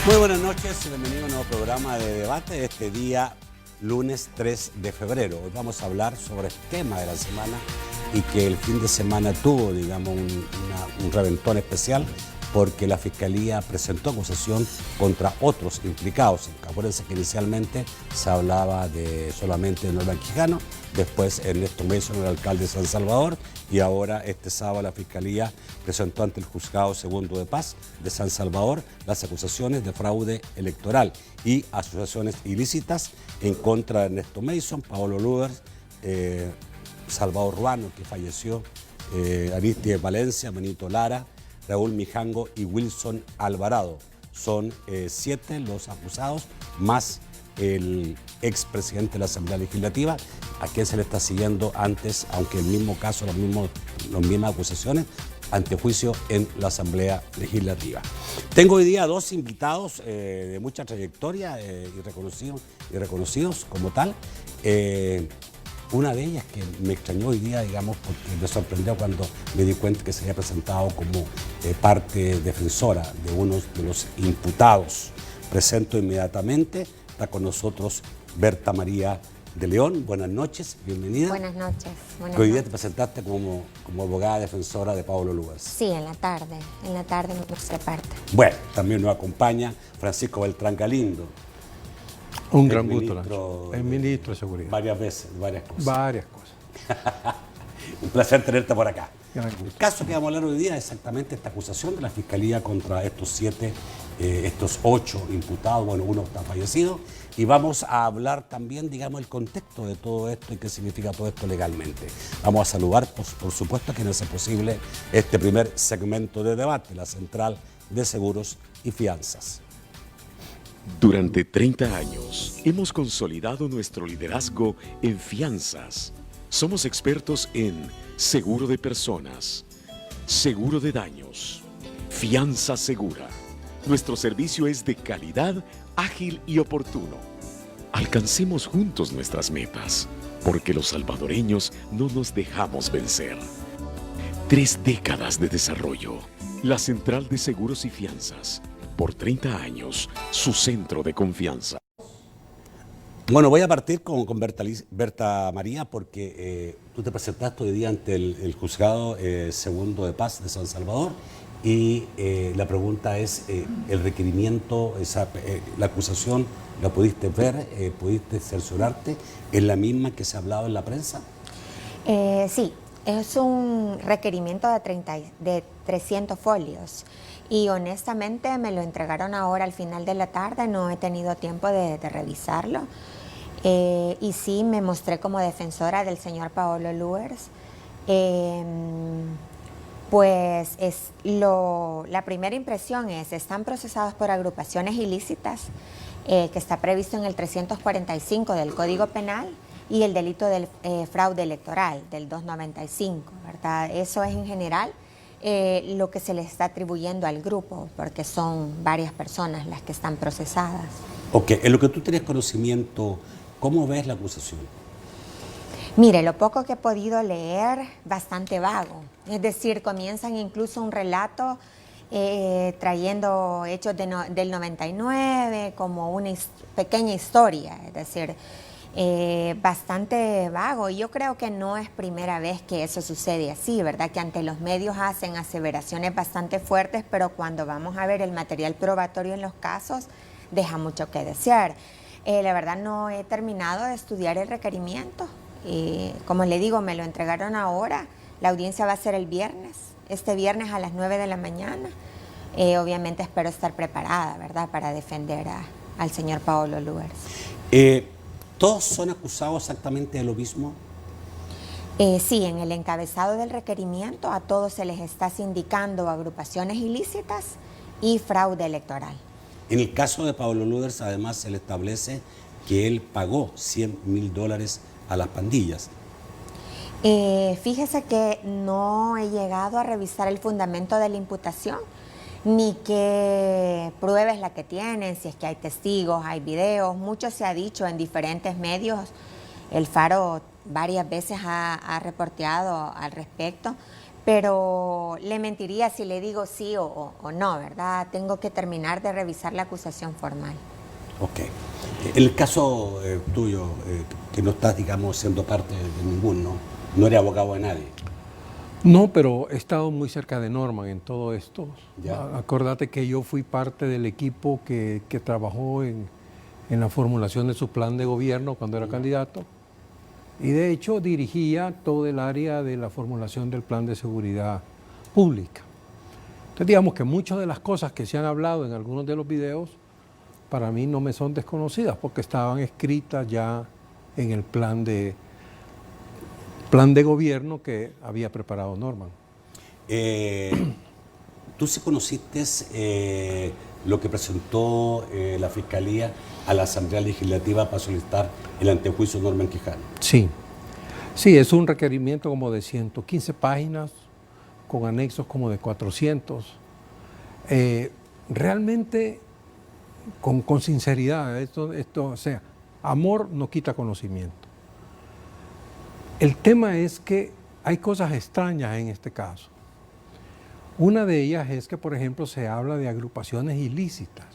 Muy buenas noches, bienvenido a un nuevo programa de debate de este día, lunes 3 de febrero. Hoy vamos a hablar sobre el tema de la semana y que el fin de semana tuvo, digamos, un reventón especial porque la Fiscalía presentó acusación contra otros implicados. Acuérdense que inicialmente se hablaba solamente de Norman Quijano, después Ernesto Mason, el alcalde de San Salvador, y ahora este sábado la Fiscalía presentó ante el Juzgado Segundo de Paz de San Salvador las acusaciones de fraude electoral y asociaciones ilícitas en contra de Ernesto Mason, Paolo Luers, Salvador Ruano, que falleció, Aristides Valencia, Benito Lara, Raúl Mijango y Wilson Alvarado. Son 7 los acusados, más el expresidente de la Asamblea Legislativa, a quien se le está siguiendo antes, aunque el mismo caso, las mismas acusaciones, ante juicio en la Asamblea Legislativa. Tengo hoy día 2 invitados de mucha trayectoria y reconocidos como tal. Una de ellas que me extrañó hoy día, digamos, porque me sorprendió cuando me di cuenta que se había presentado como parte defensora de uno de los imputados. Presento inmediatamente, está con nosotros Berta María de León. Buenas noches, bienvenida. Buenas noches. Hoy día te presentaste como abogada defensora de Paolo Luers. Sí, en la tarde me puse parte. Bueno, también nos acompaña Francisco Beltrán Galindo. Un gran gusto, Nacho. El ministro de Seguridad. Varias veces, varias cosas. Varias cosas. Un placer tenerte por acá. Gran gusto. El caso que vamos a hablar hoy día es exactamente esta acusación de la Fiscalía contra estos 8 imputados. Bueno, uno está fallecido. Y vamos a hablar también, digamos, el contexto de todo esto y qué significa todo esto legalmente. Vamos a saludar, por supuesto, a quien hace posible este primer segmento de debate, la Central de Seguros y Fianzas. Durante 30 años hemos consolidado nuestro liderazgo en fianzas. Somos expertos en seguro de personas, seguro de daños, fianza segura. Nuestro servicio es de calidad, ágil y oportuno. Alcancemos juntos nuestras metas, porque los salvadoreños no nos dejamos vencer. 3 décadas de desarrollo. La Central de Seguros y Fianzas. Por 30 años, su centro de confianza. Bueno, voy a partir con Berta María porque tú te presentaste hoy día ante el Juzgado Segundo de Paz de San Salvador y la pregunta es, el requerimiento, la acusación, ¿la pudiste ver? ¿Pudiste cerciorarte? ¿Es la misma que se ha hablado en la prensa? Sí, es un requerimiento de 300 folios. Y honestamente me lo entregaron ahora al final de la tarde, no he tenido tiempo de revisarlo. Y sí, me mostré como defensora del señor Paolo Luers. Pues la primera impresión es, están procesados por agrupaciones ilícitas, que está previsto en el 345 del Código Penal, y el delito del fraude electoral, del 295, ¿verdad? Eso es en general lo que se le está atribuyendo al grupo, porque son varias personas las que están procesadas. Ok, en lo que tú tienes conocimiento, ¿cómo ves la acusación? Mire, lo poco que he podido leer, bastante vago. Es decir, comienzan incluso un relato trayendo hechos del 99 como una pequeña historia, es decir, bastante vago. Y yo creo que no es primera vez que eso sucede así, ¿verdad? Que ante los medios hacen aseveraciones bastante fuertes, pero cuando vamos a ver el material probatorio en los casos, deja mucho que desear. La verdad no he terminado de estudiar el requerimiento. Como le digo, me lo entregaron ahora. La audiencia va a ser el viernes, este viernes a las 9 de la mañana. Obviamente espero estar preparada, ¿verdad?, para defender al señor Paolo Luers. ¿Todos son acusados exactamente de lo mismo? Sí, en el encabezado del requerimiento a todos se les está sindicando agrupaciones ilícitas y fraude electoral. En el caso de Paolo Luers, además, se le establece que él pagó $100,000 a las pandillas. Fíjese que no he llegado a revisar el fundamento de la imputación, ni qué prueba es la que tienen, si es que hay testigos, hay videos. Mucho se ha dicho en diferentes medios. El Faro varias veces ha reporteado al respecto, pero le mentiría si le digo sí o no, ¿verdad? Tengo que terminar de revisar la acusación formal. Ok. El caso tuyo, que no estás, digamos, siendo parte de ninguno, no eres abogado de nadie. No, pero he estado muy cerca de Norman en todo esto. Ya. Acordate que yo fui parte del equipo que trabajó en la formulación de su plan de gobierno cuando era candidato. Y de hecho dirigía todo el área de la formulación del plan de seguridad pública. Entonces digamos que muchas de las cosas que se han hablado en algunos de los videos para mí no me son desconocidas porque estaban escritas ya en el plan de gobierno que había preparado Norman. ¿Tú sí conociste lo que presentó la Fiscalía a la Asamblea Legislativa para solicitar el antejuicio de Norman Quijano? Sí. Sí, es un requerimiento como de 115 páginas, con anexos como de 400. Realmente, con sinceridad, esto, o sea, amor no quita conocimiento. El tema es que hay cosas extrañas en este caso. Una de ellas es que, por ejemplo, se habla de agrupaciones ilícitas.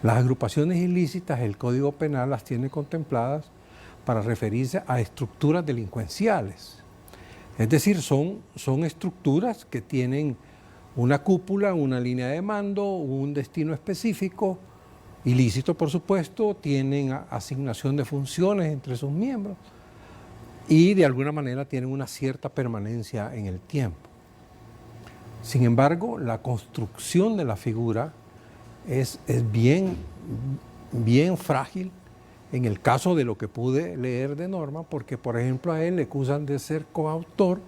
Las agrupaciones ilícitas, el Código Penal las tiene contempladas para referirse a estructuras delincuenciales. Es decir, son estructuras que tienen una cúpula, una línea de mando, un destino específico, ilícito por supuesto, tienen asignación de funciones entre sus miembros y de alguna manera tienen una cierta permanencia en el tiempo. Sin embargo, la construcción de la figura es bien frágil en el caso de lo que pude leer de Norma, porque por ejemplo a él le acusan de ser coautor,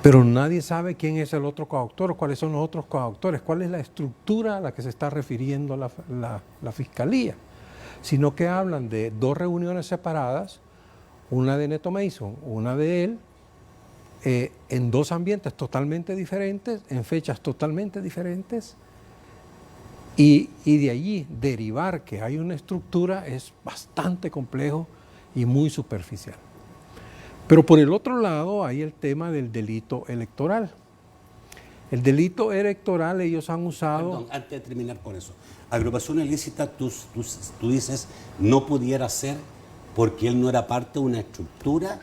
pero nadie sabe quién es el otro coautor o cuáles son los otros coautores, cuál es la estructura a la que se está refiriendo la Fiscalía, sino que hablan de dos reuniones separadas, una de Neto Mason, una de él, en dos ambientes totalmente diferentes, en fechas totalmente diferentes, y de allí derivar que hay una estructura es bastante complejo y muy superficial. Pero por el otro lado hay el tema del delito electoral. El delito electoral ellos han usado... Perdón, antes de terminar con eso, agrupación ilícita, tú dices, no pudiera ser porque él no era parte de una estructura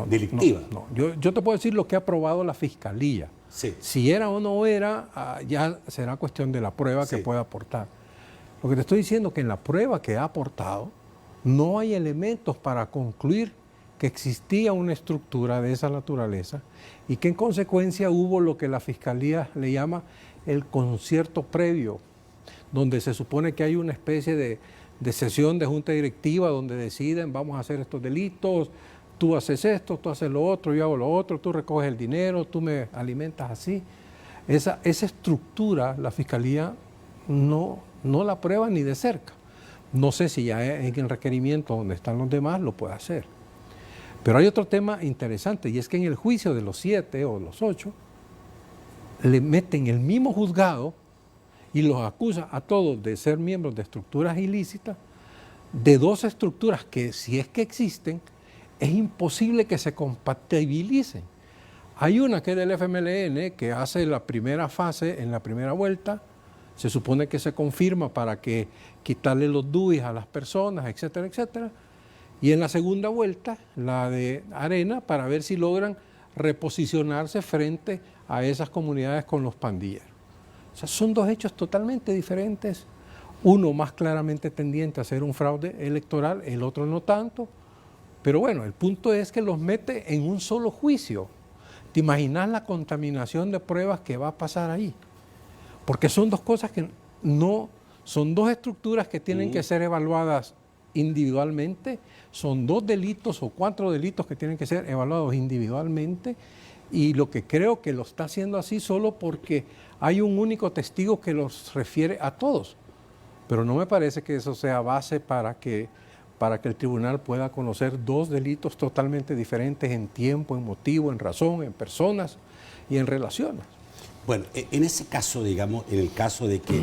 delictiva. No. Yo te puedo decir lo que ha aprobado la Fiscalía. Sí. Si era o no era, ya será cuestión de la prueba que pueda aportar. Lo que te estoy diciendo es que en la prueba que ha aportado no hay elementos para concluir que existía una estructura de esa naturaleza y que en consecuencia hubo lo que la Fiscalía le llama el concierto previo, donde se supone que hay una especie de sesión de junta directiva donde deciden vamos a hacer estos delitos, tú haces esto, tú haces lo otro, yo hago lo otro, tú recoges el dinero, tú me alimentas así. Esa estructura la Fiscalía no la prueba ni de cerca. No sé si ya en el requerimiento donde están los demás lo puede hacer. Pero hay otro tema interesante y es que en el juicio de los 7 o los 8 le meten el mismo juzgado y los acusa a todos de ser miembros de estructuras ilícitas, de dos estructuras que si es que existen, es imposible que se compatibilicen. Hay una que es del FMLN que hace la primera fase en la primera vuelta, se supone que se confirma para que quitarle los DUIs a las personas, etcétera, etcétera. Y en la segunda vuelta, la de Arena, para ver si logran reposicionarse frente a esas comunidades con los pandilleros. O sea, son dos hechos totalmente diferentes, uno más claramente tendiente a ser un fraude electoral, el otro no tanto, pero bueno, el punto es que los mete en un solo juicio. ¿Te imaginas la contaminación de pruebas que va a pasar ahí? Porque son dos cosas que no, son dos estructuras que tienen que ser evaluadas individualmente, son dos delitos o 4 delitos que tienen que ser evaluados individualmente y lo que creo que lo está haciendo así solo porque hay un único testigo que los refiere a todos, pero no me parece que eso sea base para que el tribunal pueda conocer dos delitos totalmente diferentes en tiempo, en motivo, en razón, en personas y en relaciones. Bueno, en ese caso, digamos, en el caso de que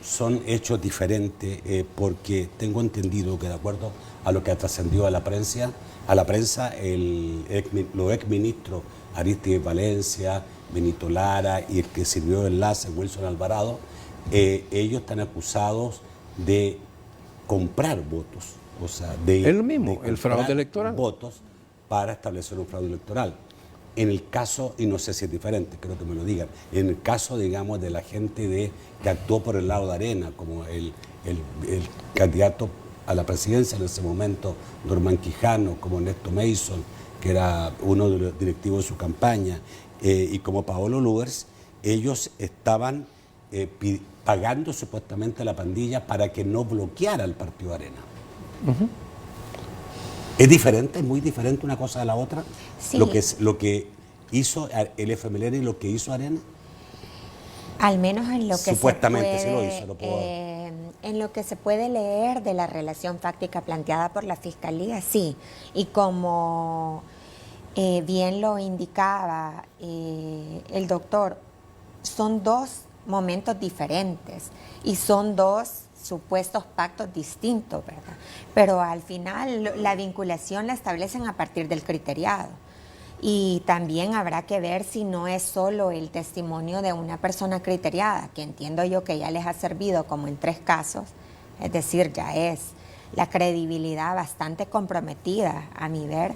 son hechos diferentes porque tengo entendido que de acuerdo a lo que ha trascendido a la prensa, los exministros Arístides Valencia, Benito Lara y el que sirvió de enlace, Wilson Alvarado, ellos están acusados de comprar votos, o sea, es lo mismo, el fraude electoral. Votos para establecer un fraude electoral. En el caso, y no sé si es diferente, creo que me lo digan, en el caso, digamos, de la gente que actuó por el lado de Arena, como el candidato a la presidencia en ese momento, Norman Quijano, como Ernesto Mason, que era uno de los directivos de su campaña, y como Paolo Lugers, ellos estaban pagando supuestamente a la pandilla para que no bloqueara el partido Arena. Uh-huh. ¿Es diferente? ¿Es muy diferente una cosa de la otra? Sí. Lo que hizo el FMLN y lo que hizo Arena. Al menos en lo que supuestamente se puede, sí lo hizo, en lo que se puede leer de la relación fáctica planteada por la Fiscalía, sí. Y como bien lo indicaba el doctor, son dos momentos diferentes y son dos supuestos pactos distintos, ¿verdad? Pero al final la vinculación la establecen a partir del criteriado. Y también habrá que ver si no es solo el testimonio de una persona criteriada, que entiendo yo que ya les ha servido como en 3 casos, es decir, ya es la credibilidad bastante comprometida a mi ver.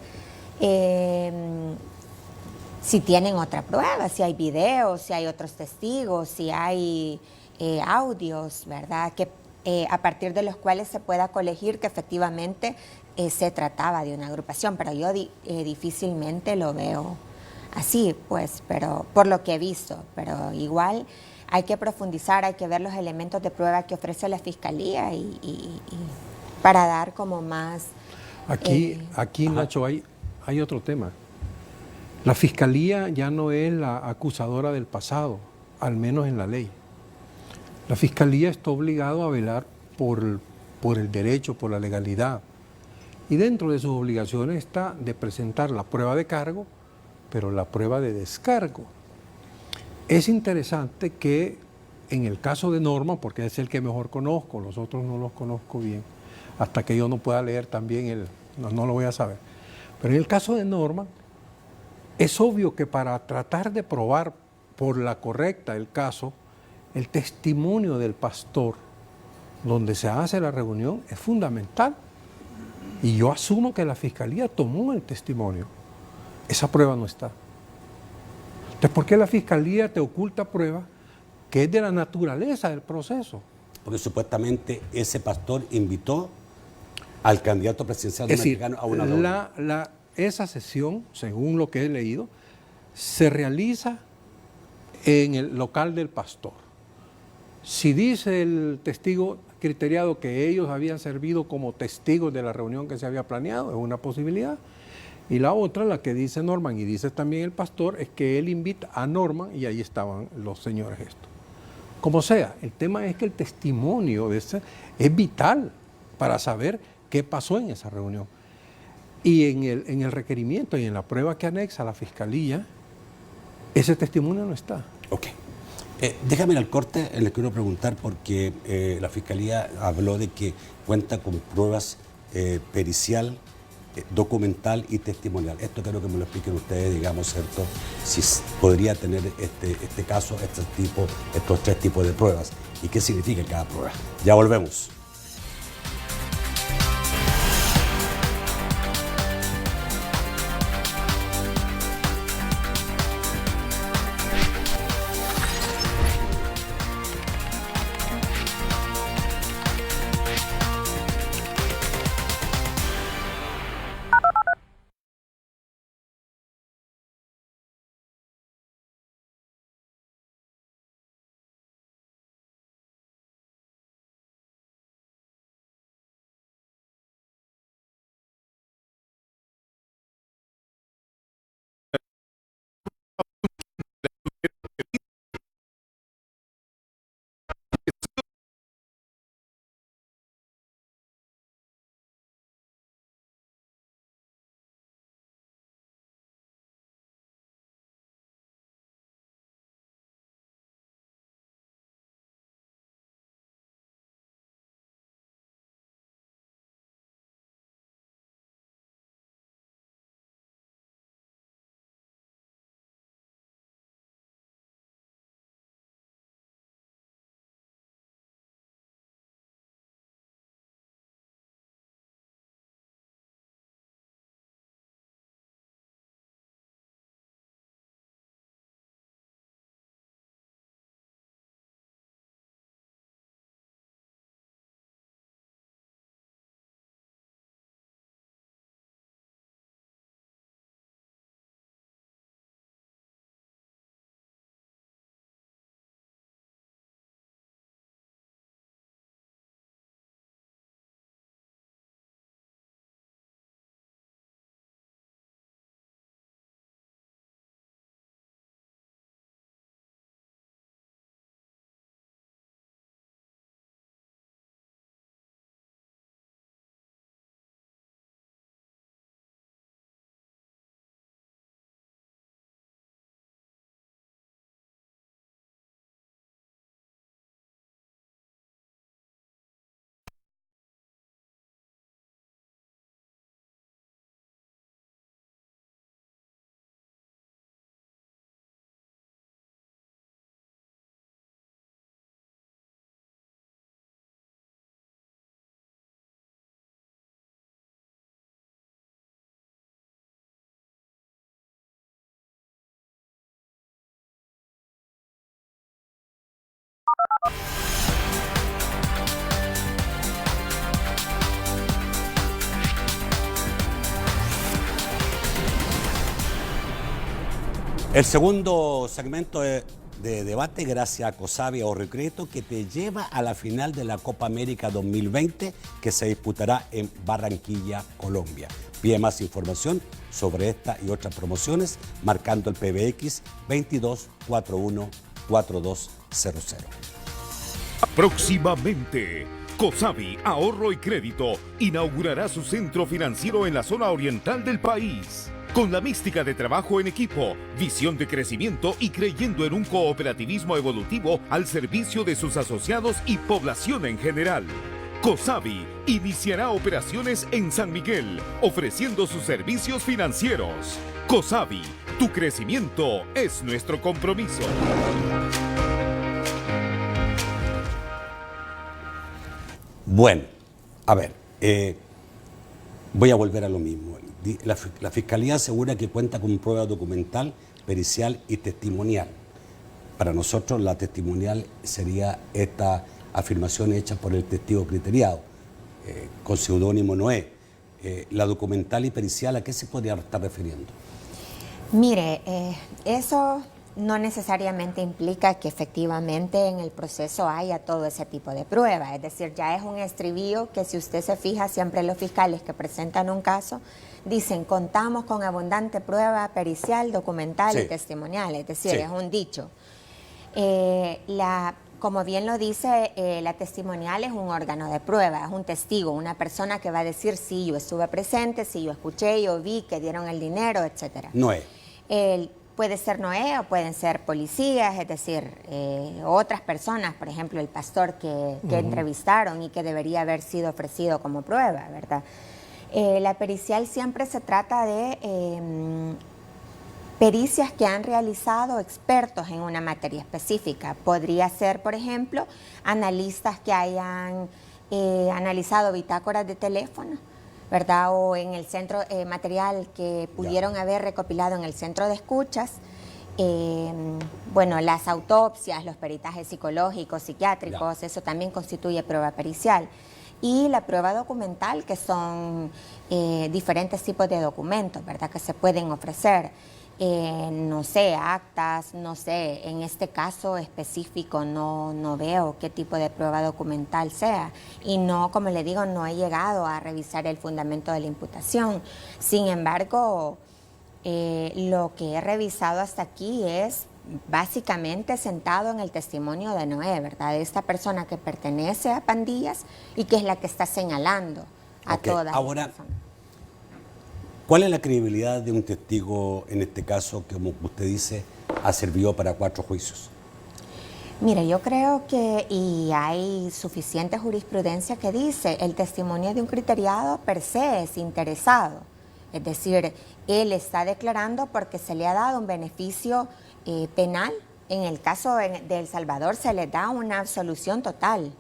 Si tienen otra prueba, si hay videos, si hay otros testigos, si hay audios, ¿verdad? Que a partir de los cuales se pueda colegir que efectivamente se trataba de una agrupación, pero yo difícilmente lo veo así, pues, pero por lo que he visto, pero igual hay que profundizar, hay que ver los elementos de prueba que ofrece la Fiscalía y para dar como más... Aquí Nacho, hay otro tema. La Fiscalía ya no es la acusadora del pasado, al menos en la ley. La Fiscalía está obligada a velar por el derecho, por la legalidad. Y dentro de sus obligaciones está de presentar la prueba de cargo, pero la prueba de descargo. Es interesante que en el caso de Norman, porque es el que mejor conozco, los otros no los conozco bien, hasta que yo no pueda leer también no lo voy a saber. Pero en el caso de Norman, es obvio que para tratar de probar por la correcta el caso, el testimonio del pastor donde se hace la reunión es fundamental. Y yo asumo que la Fiscalía tomó el testimonio. Esa prueba no está. Entonces, ¿por qué la Fiscalía te oculta prueba que es de la naturaleza del proceso? Porque supuestamente ese pastor invitó al candidato presidencial mexicano a una reunión. Esa sesión, según lo que he leído, se realiza en el local del pastor. Si dice el testigo criteriado que ellos habían servido como testigos de la reunión que se había planeado, es una posibilidad. Y la otra, la que dice Norman y dice también el pastor, es que él invita a Norman y ahí estaban los señores estos. Como sea, el tema es que el testimonio de ese es vital para saber qué pasó en esa reunión. Y en el requerimiento y en la prueba que anexa la Fiscalía, ese testimonio no está. Ok. Déjame ir al corte, les quiero preguntar porque la Fiscalía habló de que cuenta con pruebas pericial, documental y testimonial. Esto quiero que me lo expliquen ustedes, digamos, ¿cierto? Si podría tener este caso, estos 3 tipos de pruebas y qué significa cada prueba. Ya volvemos. El segundo segmento de debate, gracias a Cosavi Ahorro y Crédito, que te lleva a la final de la Copa América 2020 que se disputará en Barranquilla, Colombia. Pide más información sobre esta y otras promociones marcando el PBX 2241-4200. Próximamente, Cosavi Ahorro y Crédito inaugurará su centro financiero en la zona oriental del país. Con la mística de trabajo en equipo, visión de crecimiento y creyendo en un cooperativismo evolutivo al servicio de sus asociados y población en general. Cosavi iniciará operaciones en San Miguel, ofreciendo sus servicios financieros. Cosavi, tu crecimiento es nuestro compromiso. Bueno, a ver, voy a volver a lo mismo. La Fiscalía asegura que cuenta con prueba documental, pericial y testimonial. Para nosotros la testimonial sería esta afirmación hecha por el testigo criteriado, con seudónimo Noé. La documental y pericial, ¿a qué se podría estar refiriendo? Mire, eso no necesariamente implica que efectivamente en el proceso haya todo ese tipo de prueba. Es decir, ya es un estribillo que, si usted se fija, siempre los fiscales que presentan un caso dicen: contamos con abundante prueba pericial, documental y testimonial. Es decir, es un dicho. Como bien lo dice, la testimonial es un órgano de prueba, es un testigo, una persona que va a decir: sí, yo estuve presente, sí, yo escuché, yo vi que dieron el dinero, etcétera. Noé. Puede ser Noé o pueden ser policías, es decir, otras personas, por ejemplo, el pastor que entrevistaron y que debería haber sido ofrecido como prueba, ¿verdad? La pericial siempre se trata de pericias que han realizado expertos en una materia específica. Podría ser, por ejemplo, analistas que hayan analizado bitácoras de teléfono, ¿verdad? O en el centro material que pudieron haber recopilado en el centro de escuchas. Bueno, las autopsias, los peritajes psicológicos, psiquiátricos, eso también constituye prueba pericial. Y la prueba documental, que son diferentes tipos de documentos, ¿verdad?, que se pueden ofrecer. No sé, actas, no sé, en este caso específico no veo qué tipo de prueba documental sea, y no, como le digo, no he llegado a revisar el fundamento de la imputación. Sin embargo, lo que he revisado hasta aquí es básicamente sentado en el testimonio de Noé, ¿verdad?, de esta persona que pertenece a pandillas y que es la que está señalando a todas las personas. ¿Cuál es la credibilidad de un testigo en este caso que, como usted dice, ha servido para 4 juicios? Mire, yo creo que, y hay suficiente jurisprudencia que dice, el testimonio de un criteriado per se es interesado. Es decir, él está declarando porque se le ha dado un beneficio penal. En el caso de El Salvador se le da una absolución total.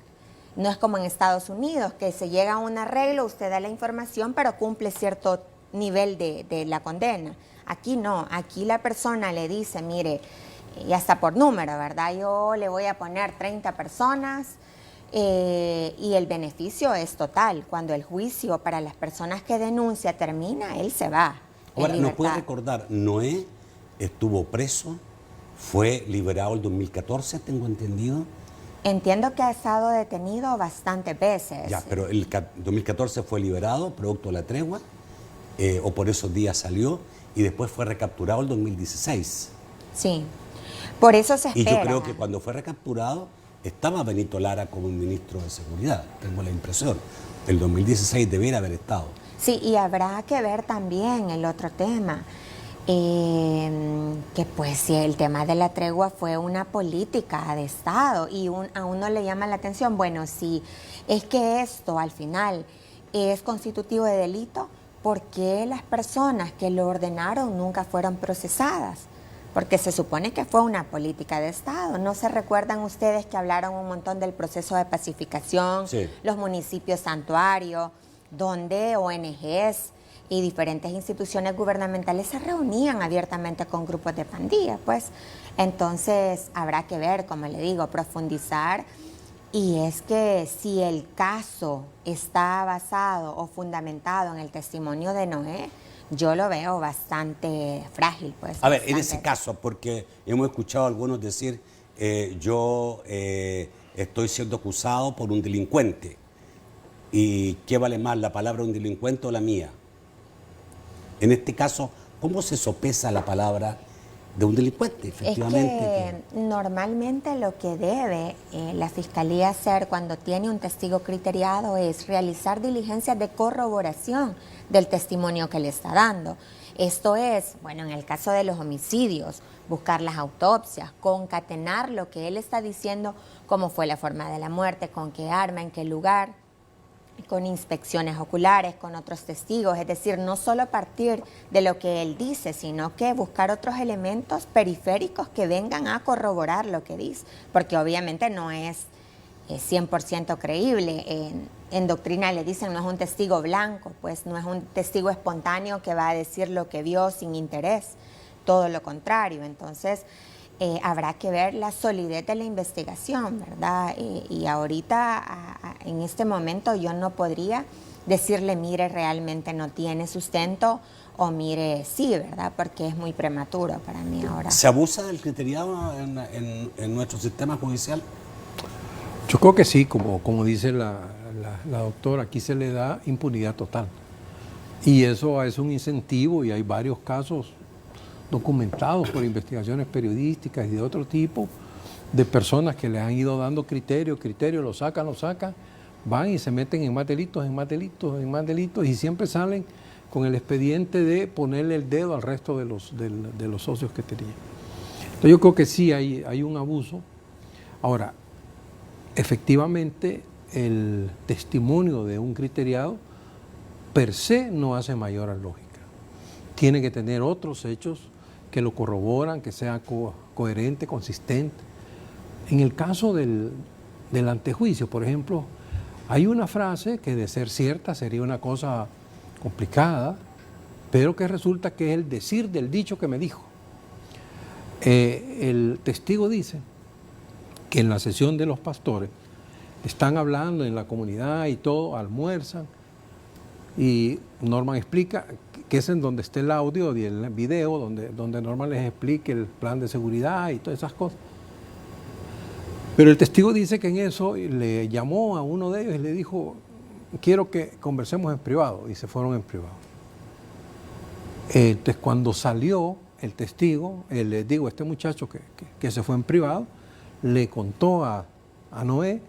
No es como en Estados Unidos, que se llega a un arreglo, usted da la información, pero cumple cierto nivel de la condena. Aquí no, aquí la persona le dice: mire, y hasta por número, ¿verdad? Yo le voy a poner 30 personas y el beneficio es total. Cuando el juicio para las personas que denuncia termina, él se va. Ahora, ¿nos puede recordar? Noé estuvo preso, fue liberado el 2014, tengo entendido. Entiendo que ha estado detenido bastantes veces. Ya, pero el 2014 fue liberado, producto de la tregua. O por esos días salió, y después fue recapturado el 2016. Sí, por eso se espera. Y yo creo que cuando fue recapturado estaba Benito Lara como ministro de Seguridad, tengo la impresión. El 2016 debiera haber estado. Sí, y habrá que ver también el otro tema, que pues si el tema de la tregua fue una política de Estado y a uno le llama la atención, bueno, si es que esto al final es constitutivo de delito, ¿por qué las personas que lo ordenaron nunca fueron procesadas? Porque se supone que fue una política de Estado. ¿No se recuerdan ustedes que hablaron un montón del proceso de pacificación? Sí. Los municipios santuario, donde ONGs y diferentes instituciones gubernamentales se reunían abiertamente con grupos de pandillas. Pues Entonces habrá que ver, como le digo, profundizar. Y es que si el caso está basado o fundamentado en el testimonio de Noé, yo lo veo bastante frágil, pues. A ver, en ese caso, porque hemos escuchado a algunos decir, yo estoy siendo acusado por un delincuente. ¿Y qué vale más, la palabra de un delincuente o la mía? En este caso, ¿cómo se sopesa la palabra de un delincuente, efectivamente? Es que normalmente lo que debe la Fiscalía hacer cuando tiene un testigo criteriado es realizar diligencias de corroboración del testimonio que le está dando. Esto es, bueno, en el caso de los homicidios, buscar las autopsias, concatenar lo que él está diciendo, cómo fue la forma de la muerte, con qué arma, en qué lugar, con inspecciones oculares, con otros testigos, es decir, no solo partir de lo que él dice, sino que buscar otros elementos periféricos que vengan a corroborar lo que dice, porque obviamente no es 100% creíble. En doctrina le dicen no es un testigo blanco, pues no es un testigo espontáneo que va a decir lo que vio sin interés, todo lo contrario. Entonces, habrá que ver la solidez de la investigación, ¿verdad? Y ahorita, en este momento, yo no podría decirle, mire, realmente no tiene sustento, o mire, sí, ¿verdad? Porque es muy prematuro para mí ahora. ¿Se abusa del criteriado en nuestro sistema judicial? Yo creo que sí, como dice la doctora, aquí se le da impunidad total. Y eso es un incentivo, y hay varios casos documentados por investigaciones periodísticas y de otro tipo, de personas que les han ido dando criterio, lo sacan, van y se meten en más delitos, y siempre salen con el expediente de ponerle el dedo al resto de los socios que tenían. Entonces yo creo que sí hay un abuso. Ahora, efectivamente, el testimonio de un criteriado per se no hace mayor lógica. Tiene que tener otros hechos que lo corroboran, que sea coherente, consistente. En el caso del antejuicio, por ejemplo, hay una frase que de ser cierta sería una cosa complicada, pero que resulta que es el decir del dicho que me dijo. El testigo dice que en la sesión de los pastores están hablando en la comunidad y todo, almuerzan, y Norman explica que es en donde está el audio y el video, donde Norman les explique el plan de seguridad y todas esas cosas. Pero el testigo dice que en eso le llamó a uno de ellos y le dijo, quiero que conversemos en privado, y se fueron en privado. Entonces, cuando salió el testigo, este muchacho que se fue en privado, le contó a Noé,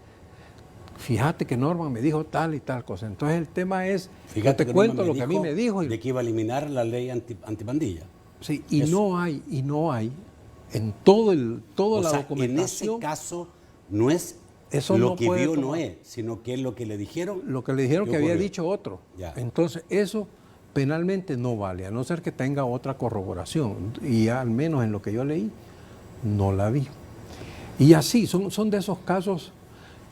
fíjate que Norman me dijo tal y tal cosa. Entonces el tema es, fíjate, te cuento lo que a mí me dijo. De que iba a eliminar la ley antipandilla. Sí, y no hay en toda la documentación. En ese caso no es eso lo no que vio tomar. Noé, sino que es lo que le dijeron. Lo que le dijeron que había dicho otro. Ya. Entonces eso penalmente no vale, a no ser que tenga otra corroboración. Y al menos en lo que yo leí, no la vi. Y así, son de esos casos.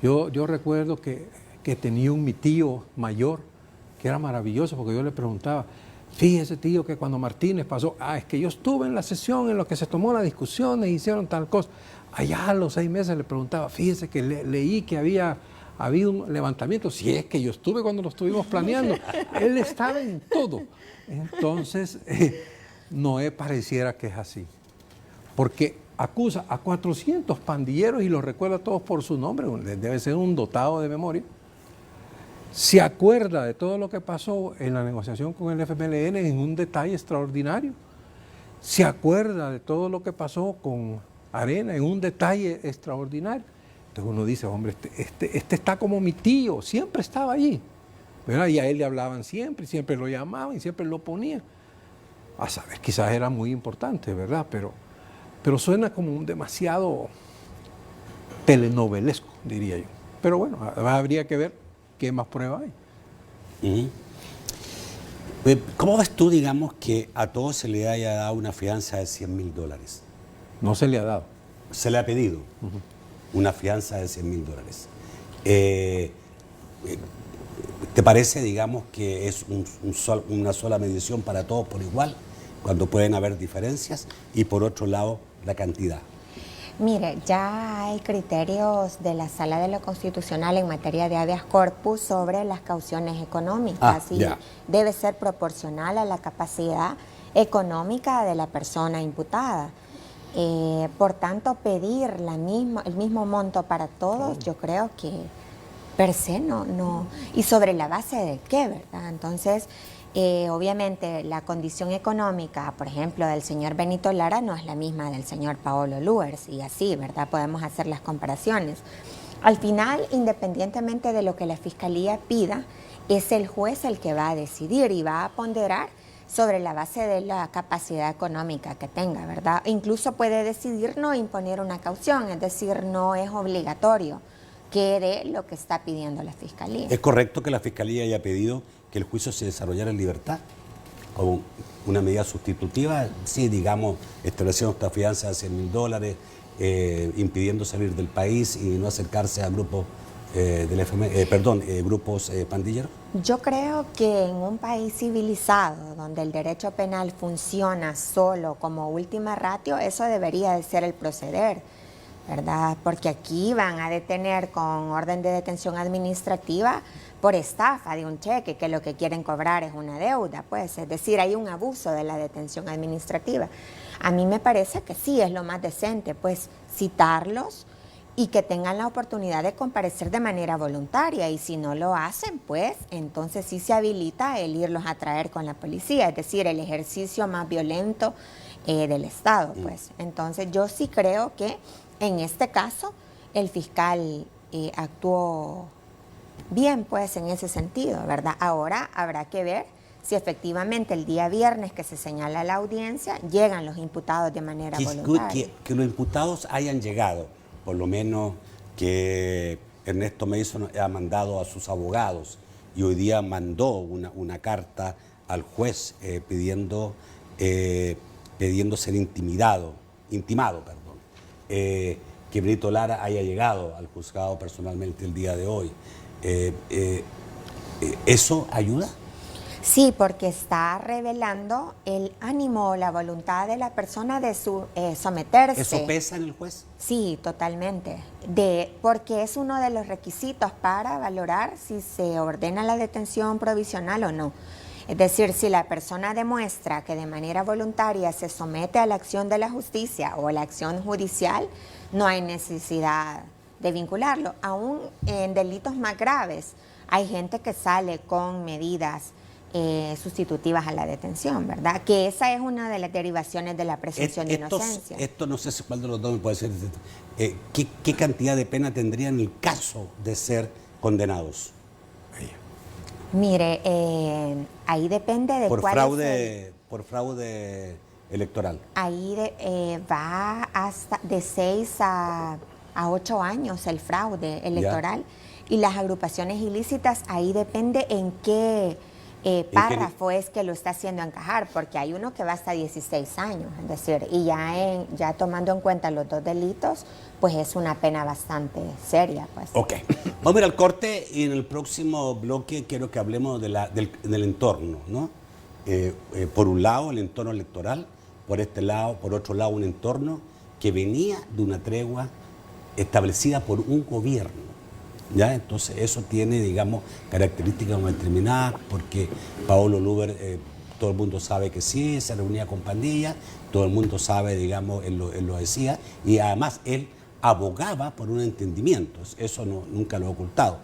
Yo recuerdo que tenía mi tío mayor, que era maravilloso, porque yo le preguntaba, fíjese tío, que cuando Martínez pasó, es que yo estuve en la sesión en lo que se tomó la discusión e hicieron tal cosa. Allá a los 6 meses le preguntaba, fíjese que leí que había habido un levantamiento, si es que yo estuve cuando lo estuvimos planeando. Él estaba en todo. Entonces, Noé pareciera que es así, porque acusa a 400 pandilleros y los recuerda a todos por su nombre, debe ser un dotado de memoria. Se acuerda de todo lo que pasó en la negociación con el FMLN en un detalle extraordinario. Se acuerda de todo lo que pasó con Arena en un detalle extraordinario. Entonces uno dice, hombre, este está como mi tío, siempre estaba allí, ¿verdad? Y a él le hablaban siempre lo llamaban y siempre lo ponían. A saber, quizás era muy importante, ¿verdad? Pero suena como un demasiado telenovelesco, diría yo. Pero bueno, habría que ver qué más pruebas hay. ¿Cómo ves tú, digamos, que a todos se le haya dado una fianza de $100,000? No se le ha dado. Se le ha pedido una fianza de $100,000. ¿Te parece, digamos, que es una sola medición para todos por igual, cuando pueden haber diferencias? Y por otro lado, la cantidad? Mire, ya hay criterios de la Sala de lo Constitucional en materia de habeas corpus sobre las cauciones económicas y debe ser proporcional a la capacidad económica de la persona imputada. Por tanto, pedir el mismo monto para todos, yo creo que per se no. ¿Y sobre la base de qué, verdad? Entonces, obviamente la condición económica, por ejemplo, del señor Benito Lara no es la misma del señor Paolo Luers y así, ¿verdad? Podemos hacer las comparaciones. Al final, independientemente de lo que la Fiscalía pida, es el juez el que va a decidir y va a ponderar sobre la base de la capacidad económica que tenga, ¿verdad? Incluso puede decidir no imponer una caución, es decir, no es obligatorio que dé lo que está pidiendo la Fiscalía. ¿Es correcto que la Fiscalía haya pedido que el juicio se desarrollara en libertad como una medida sustitutiva? Sí, digamos, estableciendo esta fianza de $100.000, impidiendo salir del país y no acercarse a grupos grupos pandilleros. Yo creo que en un país civilizado, donde el derecho penal funciona solo como última ratio, eso debería de ser el proceder, ¿verdad? Porque aquí van a detener con orden de detención administrativa por estafa de un cheque, que lo que quieren cobrar es una deuda, pues, es decir, hay un abuso de la detención administrativa. A mí me parece que sí, es lo más decente, pues, citarlos y que tengan la oportunidad de comparecer de manera voluntaria, y si no lo hacen, pues, entonces sí se habilita el irlos a traer con la policía, es decir, el ejercicio más violento del Estado, pues. Entonces yo sí creo que en este caso el fiscal actuó bien, pues, en ese sentido, ¿verdad? Ahora habrá que ver si efectivamente el día viernes que se señala la audiencia llegan los imputados de manera voluntaria. Que los imputados hayan llegado, por lo menos que Ernesto Mason ha mandado a sus abogados y hoy día mandó una carta al juez pidiendo ser intimado, que Benito Lara haya llegado al juzgado personalmente el día de hoy. ¿Eso ayuda? Sí, porque está revelando el ánimo o la voluntad de la persona de someterse. ¿Eso pesa en el juez? Sí, totalmente. Porque es uno de los requisitos para valorar si se ordena la detención provisional o no. Es decir, si la persona demuestra que de manera voluntaria se somete a la acción de la justicia o a la acción judicial, no hay necesidad de vincularlo. Aún en delitos más graves, hay gente que sale con medidas sustitutivas a la detención, ¿verdad? Que esa es una de las derivaciones de la presunción de inocencia. Esto no sé si cuál de los dos me puede decir. ¿Qué cantidad de pena tendría en el caso de ser condenados? Mire, ahí depende de por fraude electoral. Ahí va hasta de 6 a 8 años el fraude electoral. Ya. Y las agrupaciones ilícitas, ahí depende en qué párrafo es que lo está haciendo encajar, porque hay uno que va hasta 16 años, es decir, y ya tomando en cuenta los dos delitos, pues es una pena bastante seria, pues. Ok, vamos a ir al corte y en el próximo bloque quiero que hablemos del entorno, ¿no? Por un lado, el entorno electoral, por otro lado, un entorno que venía de una tregua establecida por un gobierno. ¿Ya? Entonces eso tiene, digamos, características muy determinadas, porque Paolo Luers, todo el mundo sabe que sí, se reunía con pandillas, todo el mundo sabe, digamos, él lo decía, y además él abogaba por un entendimiento, eso nunca lo ha ocultado.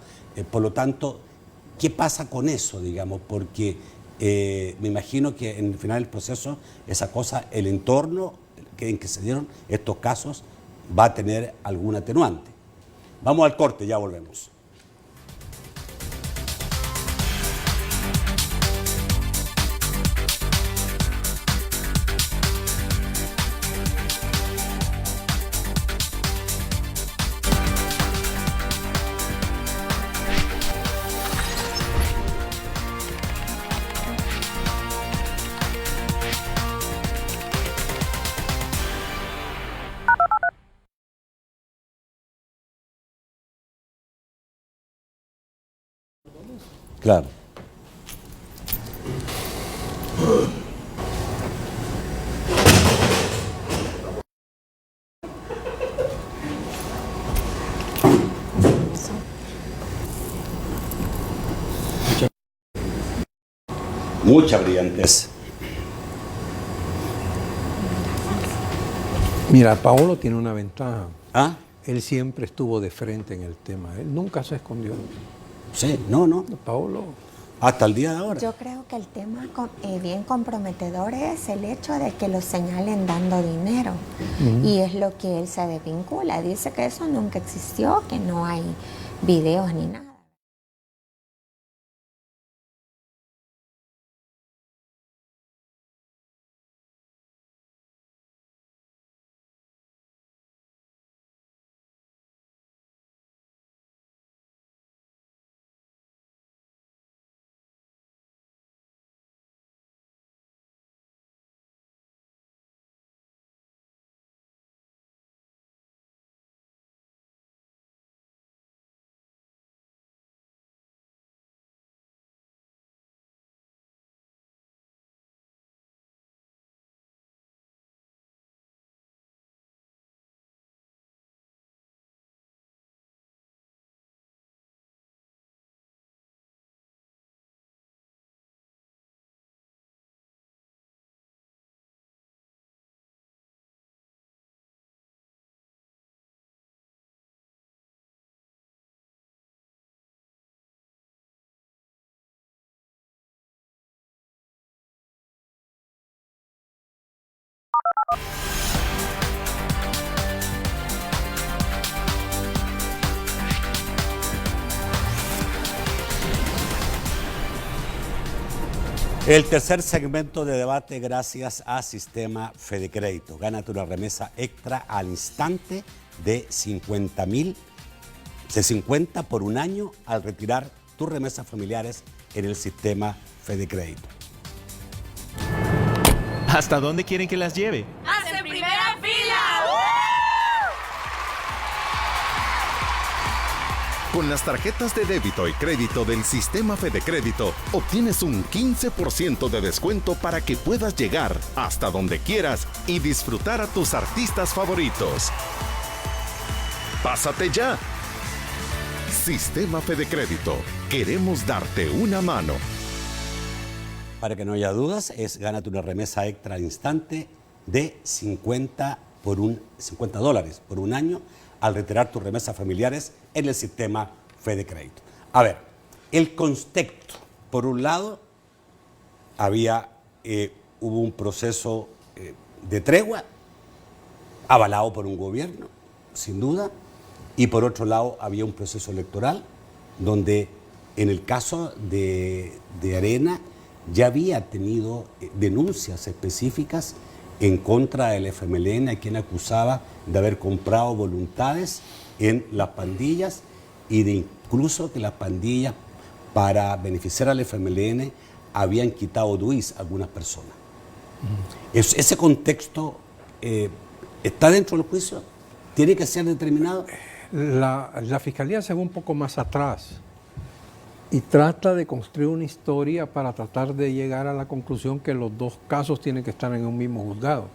Por lo tanto, ¿qué pasa con eso, digamos? Porque me imagino que en el final del proceso, esa cosa, el entorno en que se dieron estos casos va a tener algún atenuante. Vamos al corte, ya volvemos. Claro. Mucha brillantez. Mira, Paolo tiene una ventaja. ¿Ah? Él siempre estuvo de frente en el tema. Él nunca se escondió. Sí, no. Paolo. Hasta el día de ahora. Yo creo que el tema bien comprometedor es el hecho de que lo señalen dando dinero. Y es lo que él se desvincula. Dice que eso nunca existió, que no hay videos ni nada. El tercer segmento de debate, gracias a Sistema Fedecrédito. Gánate una remesa extra al instante de 50.000, de 50 por un año al retirar tus remesas familiares en el Sistema Fedecrédito. ¿Hasta dónde quieren que las lleve? ¡Hasta en primera fila! Con las tarjetas de débito y crédito del Sistema Fedecrédito, obtienes un 15% de descuento para que puedas llegar hasta donde quieras y disfrutar a tus artistas favoritos. ¡Pásate ya! Sistema Fedecrédito. Queremos darte una mano. Para que no haya dudas, es gánate una remesa extra al instante de 50 dólares por un año al retirar tus remesas familiares en el Sistema Fedecrédito. A ver, el contexto. Por un lado, hubo un proceso de tregua avalado por un gobierno, sin duda, y por otro lado había un proceso electoral donde en el caso de Arena ya había tenido denuncias específicas en contra del FMLN, a quien acusaba de haber comprado voluntades en las pandillas y de incluso que las pandillas, para beneficiar al FMLN, habían quitado DUIs a algunas personas. Ese contexto está dentro del juicio, tiene que ser determinado. La Fiscalía se va un poco más atrás y trata de construir una historia para tratar de llegar a la conclusión que los dos casos tienen que estar en un mismo juzgado.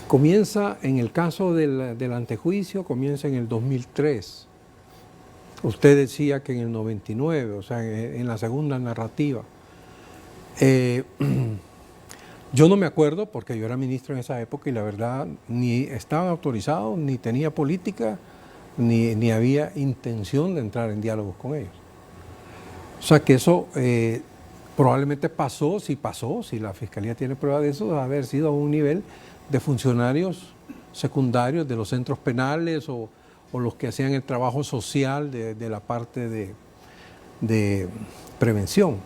Comienza en el caso del antejuicio, comienza en el 2003. Usted decía que en el 99, o sea, en la segunda narrativa. Yo no me acuerdo porque yo era ministro en esa época y la verdad ni estaban autorizados, ni tenía política, ni había intención de entrar en diálogos con ellos. O sea que eso probablemente pasó, si la Fiscalía tiene prueba de eso, debe haber sido a un nivel de funcionarios secundarios de los centros penales o los que hacían el trabajo social de la parte de prevención.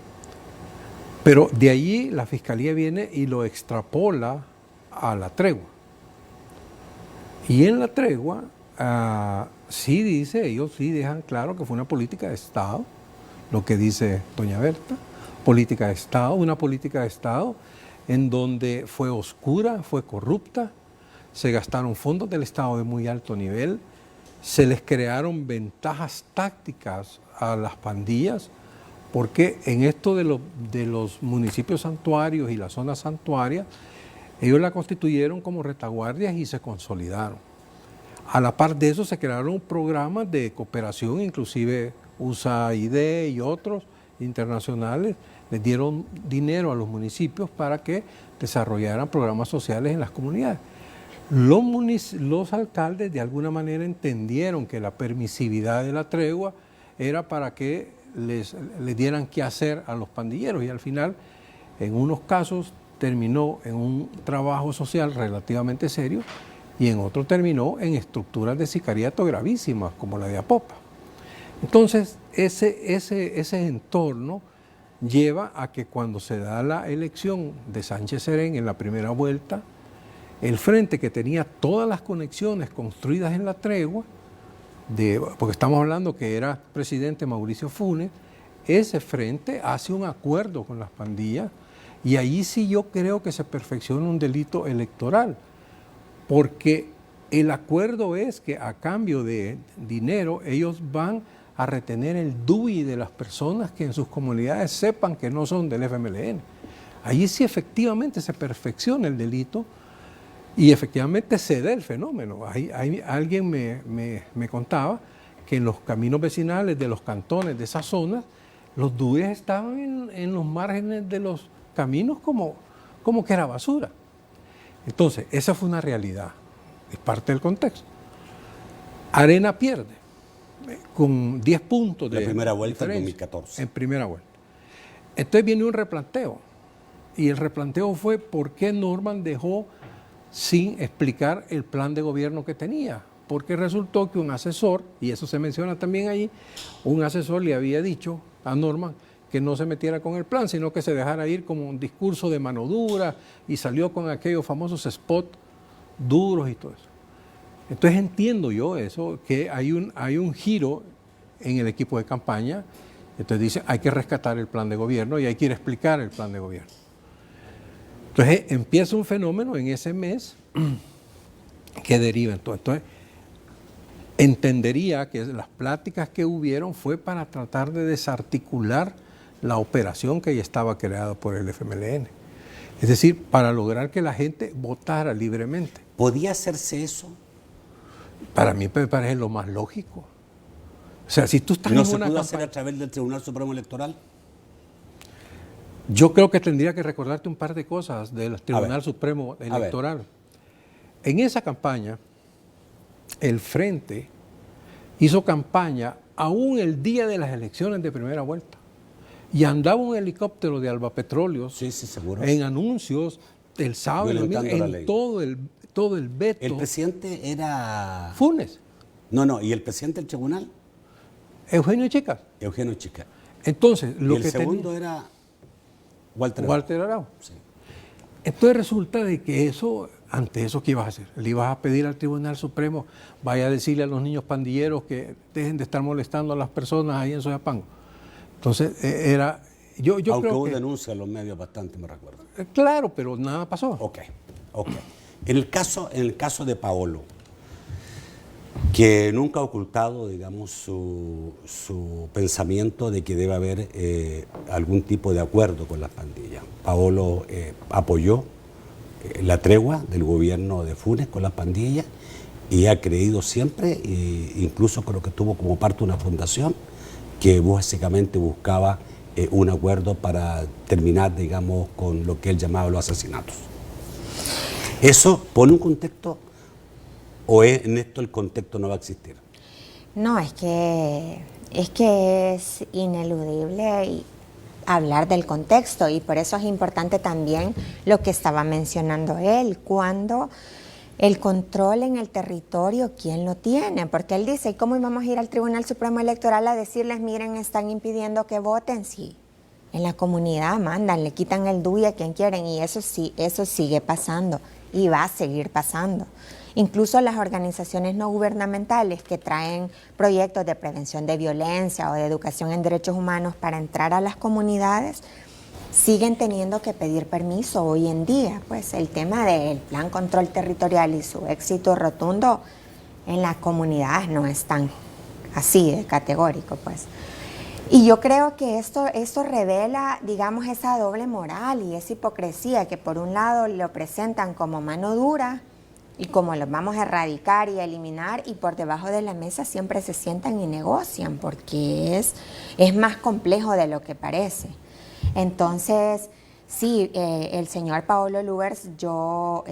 Pero de allí la Fiscalía viene y lo extrapola a la tregua. Y en la tregua sí dice, ellos sí dejan claro que fue una política de Estado, lo que dice doña Berta, política de Estado, una política de Estado en donde fue oscura, fue corrupta, se gastaron fondos del Estado de muy alto nivel, se les crearon ventajas tácticas a las pandillas, porque en esto de los municipios santuarios y las zonas santuarias, ellos la constituyeron como retaguardias y se consolidaron. A la par de eso se crearon programas de cooperación, inclusive USAID y otros internacionales, les dieron dinero a los municipios para que desarrollaran programas sociales en las comunidades. Los alcaldes de alguna manera entendieron que la permisividad de la tregua era para que les dieran qué hacer a los pandilleros, y al final, en unos casos, terminó en un trabajo social relativamente serio y en otros terminó en estructuras de sicariato gravísimas, como la de Apopa. Entonces, ese entorno lleva a que cuando se da la elección de Sánchez Serén en la primera vuelta, el frente que tenía todas las conexiones construidas en la tregua, porque estamos hablando que era presidente Mauricio Funes, ese frente hace un acuerdo con las pandillas, y ahí sí yo creo que se perfecciona un delito electoral, porque el acuerdo es que a cambio de dinero ellos van a retener el DUI de las personas que en sus comunidades sepan que no son del FMLN. Allí sí efectivamente se perfecciona el delito y efectivamente se da el fenómeno. Alguien me contaba que en los caminos vecinales de los cantones de esas zonas, los DUI estaban en los márgenes de los caminos como que era basura. Entonces, esa fue una realidad, es parte del contexto. Arena pierde con 10 puntos de la primera vuelta en diferencia, 2014. en primera vuelta. Entonces viene un replanteo, y el replanteo fue por qué Norman dejó sin explicar el plan de gobierno que tenía, porque resultó que un asesor, y eso se menciona también ahí, un asesor le había dicho a Norman que no se metiera con el plan, sino que se dejara ir como un discurso de mano dura, y salió con aquellos famosos spots duros y todo eso. Entonces entiendo yo eso, que hay un giro en el equipo de campaña. Entonces dice, hay que rescatar el plan de gobierno y hay que ir a explicar el plan de gobierno. Entonces empieza un fenómeno en ese mes que deriva. Entonces entendería que las pláticas que hubieron fue para tratar de desarticular la operación que ya estaba creada por el FMLN. Es decir, para lograr que la gente votara libremente. ¿Podía hacerse eso? Para mí me parece lo más lógico. O sea, si tú estás ¿No en se una pudo campaña, hacer a través del Tribunal Supremo Electoral? yo creo que tendría que recordarte un par de cosas del Tribunal Supremo Electoral. En esa campaña, el Frente hizo campaña aún el día de las elecciones de primera vuelta. Y andaba un helicóptero de Alba Petróleos seguro, en anuncios el sábado, en todo el veto. ¿El presidente era...? Funes. No, ¿y el presidente del tribunal? Eugenio Chicas. Eugenio Chicas. Entonces, ¿Y el segundo era Walter Arau? Sí. Entonces resulta de que ante eso, ¿qué ibas a hacer? Le ibas a pedir al Tribunal Supremo, vaya a decirle a los niños pandilleros que dejen de estar molestando a las personas ahí en Soyapango. Entonces, yo Aunque creo hubo que... denuncia en los medios bastante, me recuerdo. Claro, pero nada pasó. Ok. En el caso de Paolo, que nunca ha ocultado, digamos, su pensamiento de que debe haber algún tipo de acuerdo con las pandillas. Paolo apoyó la tregua del gobierno de Funes con las pandillas y ha creído siempre, incluso creo que tuvo como parte una fundación que básicamente buscaba un acuerdo para terminar, digamos, con lo que él llamaba los asesinatos. ¿Eso pone un contexto o en esto el contexto no va a existir? No, es que es ineludible hablar del contexto, y por eso es importante también lo que estaba mencionando él, cuando el control en el territorio, ¿quién lo tiene? Porque él dice, ¿y cómo íbamos a ir al Tribunal Supremo Electoral a decirles, miren, están impidiendo que voten? Sí, en la comunidad mandan, le quitan el DUI a quien quieren, y eso sí, eso sigue pasando y va a seguir pasando. Incluso las organizaciones no gubernamentales que traen proyectos de prevención de violencia o de educación en derechos humanos para entrar a las comunidades siguen teniendo que pedir permiso hoy en día. Pues el tema del plan control territorial y su éxito rotundo en las comunidades no es tan así de categórico, pues. Y yo creo que esto revela, digamos, esa doble moral y esa hipocresía que por un lado lo presentan como mano dura y como los vamos a erradicar y a eliminar, y por debajo de la mesa siempre se sientan y negocian, porque es más complejo de lo que parece. Entonces, sí, el señor Paolo Lugers, yo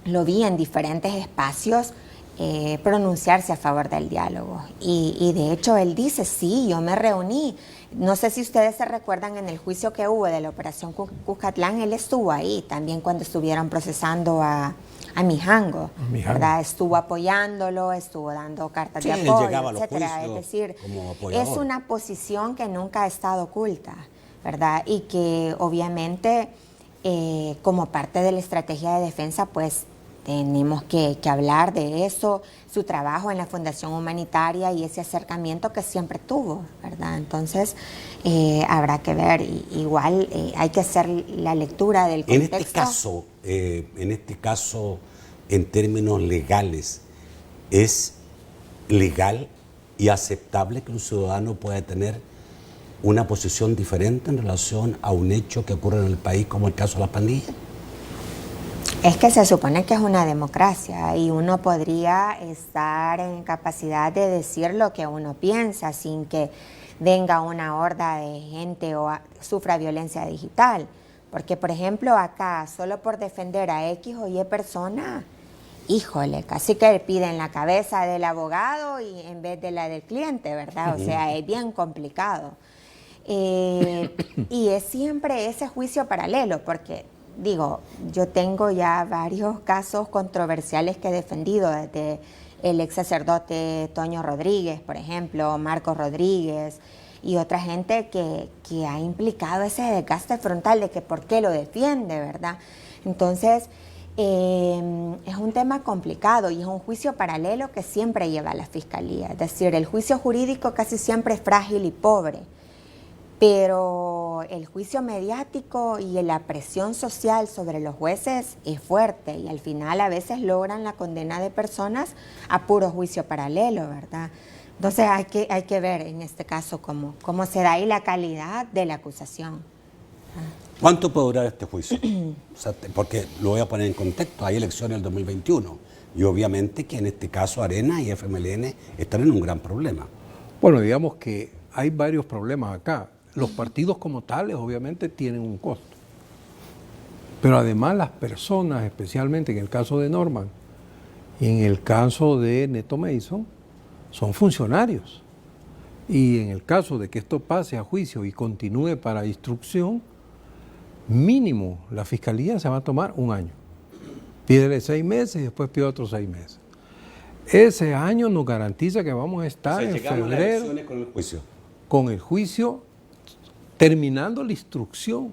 lo vi en diferentes espacios pronunciarse a favor del diálogo. Y de hecho él dice, sí, yo me reuní. No sé si ustedes se recuerdan en el juicio que hubo de la operación Cuscatlán, él estuvo ahí también cuando estuvieron procesando a Mijango, ¿verdad? Estuvo apoyándolo, estuvo dando cartas de apoyo, etcétera. Es decir, es una posición que nunca ha estado oculta, ¿verdad? Y que obviamente como parte de la estrategia de defensa, pues tenemos que hablar de eso, su trabajo en la Fundación Humanitaria y ese acercamiento que siempre tuvo, ¿verdad? Entonces, habrá que ver, igual hay que hacer la lectura del contexto. En este caso, en términos legales, ¿es legal y aceptable que un ciudadano pueda tener una posición diferente en relación a un hecho que ocurre en el país, como el caso de las pandillas? Es que se supone que es una democracia y uno podría estar en capacidad de decir lo que uno piensa sin que venga una horda de gente o sufra violencia digital. Porque, por ejemplo, acá, solo por defender a X o Y persona, híjole, casi que piden la cabeza del abogado y en vez de la del cliente, ¿verdad? O sea, es bien complicado. Y es siempre ese juicio paralelo, porque digo, yo tengo ya varios casos controversiales que he defendido, desde el ex sacerdote Toño Rodríguez, por ejemplo, Marcos Rodríguez, y otra gente que ha implicado ese desgaste frontal de que por qué lo defiende, ¿verdad? Entonces, es un tema complicado y es un juicio paralelo que siempre lleva a la fiscalía. Es decir, el juicio jurídico casi siempre es frágil y pobre, pero el juicio mediático y la presión social sobre los jueces es fuerte y al final a veces logran la condena de personas a puro juicio paralelo, ¿verdad? Entonces hay que ver en este caso cómo se da ahí la calidad de la acusación. ¿Cuánto puede durar este juicio? O sea, porque lo voy a poner en contexto, hay elecciones en el 2021 y obviamente que en este caso Arena y FMLN están en un gran problema. Bueno, digamos que hay varios problemas acá. Los partidos como tales obviamente tienen un costo, pero además las personas, especialmente en el caso de Norman y en el caso de Neto Mason, son funcionarios. Y en el caso de que esto pase a juicio y continúe para instrucción, mínimo la fiscalía se va a tomar un año. Pídele 6 meses y después pide otros 6 meses. Ese año nos garantiza que vamos a estar en febrero con el juicio. Con el juicio terminando la instrucción,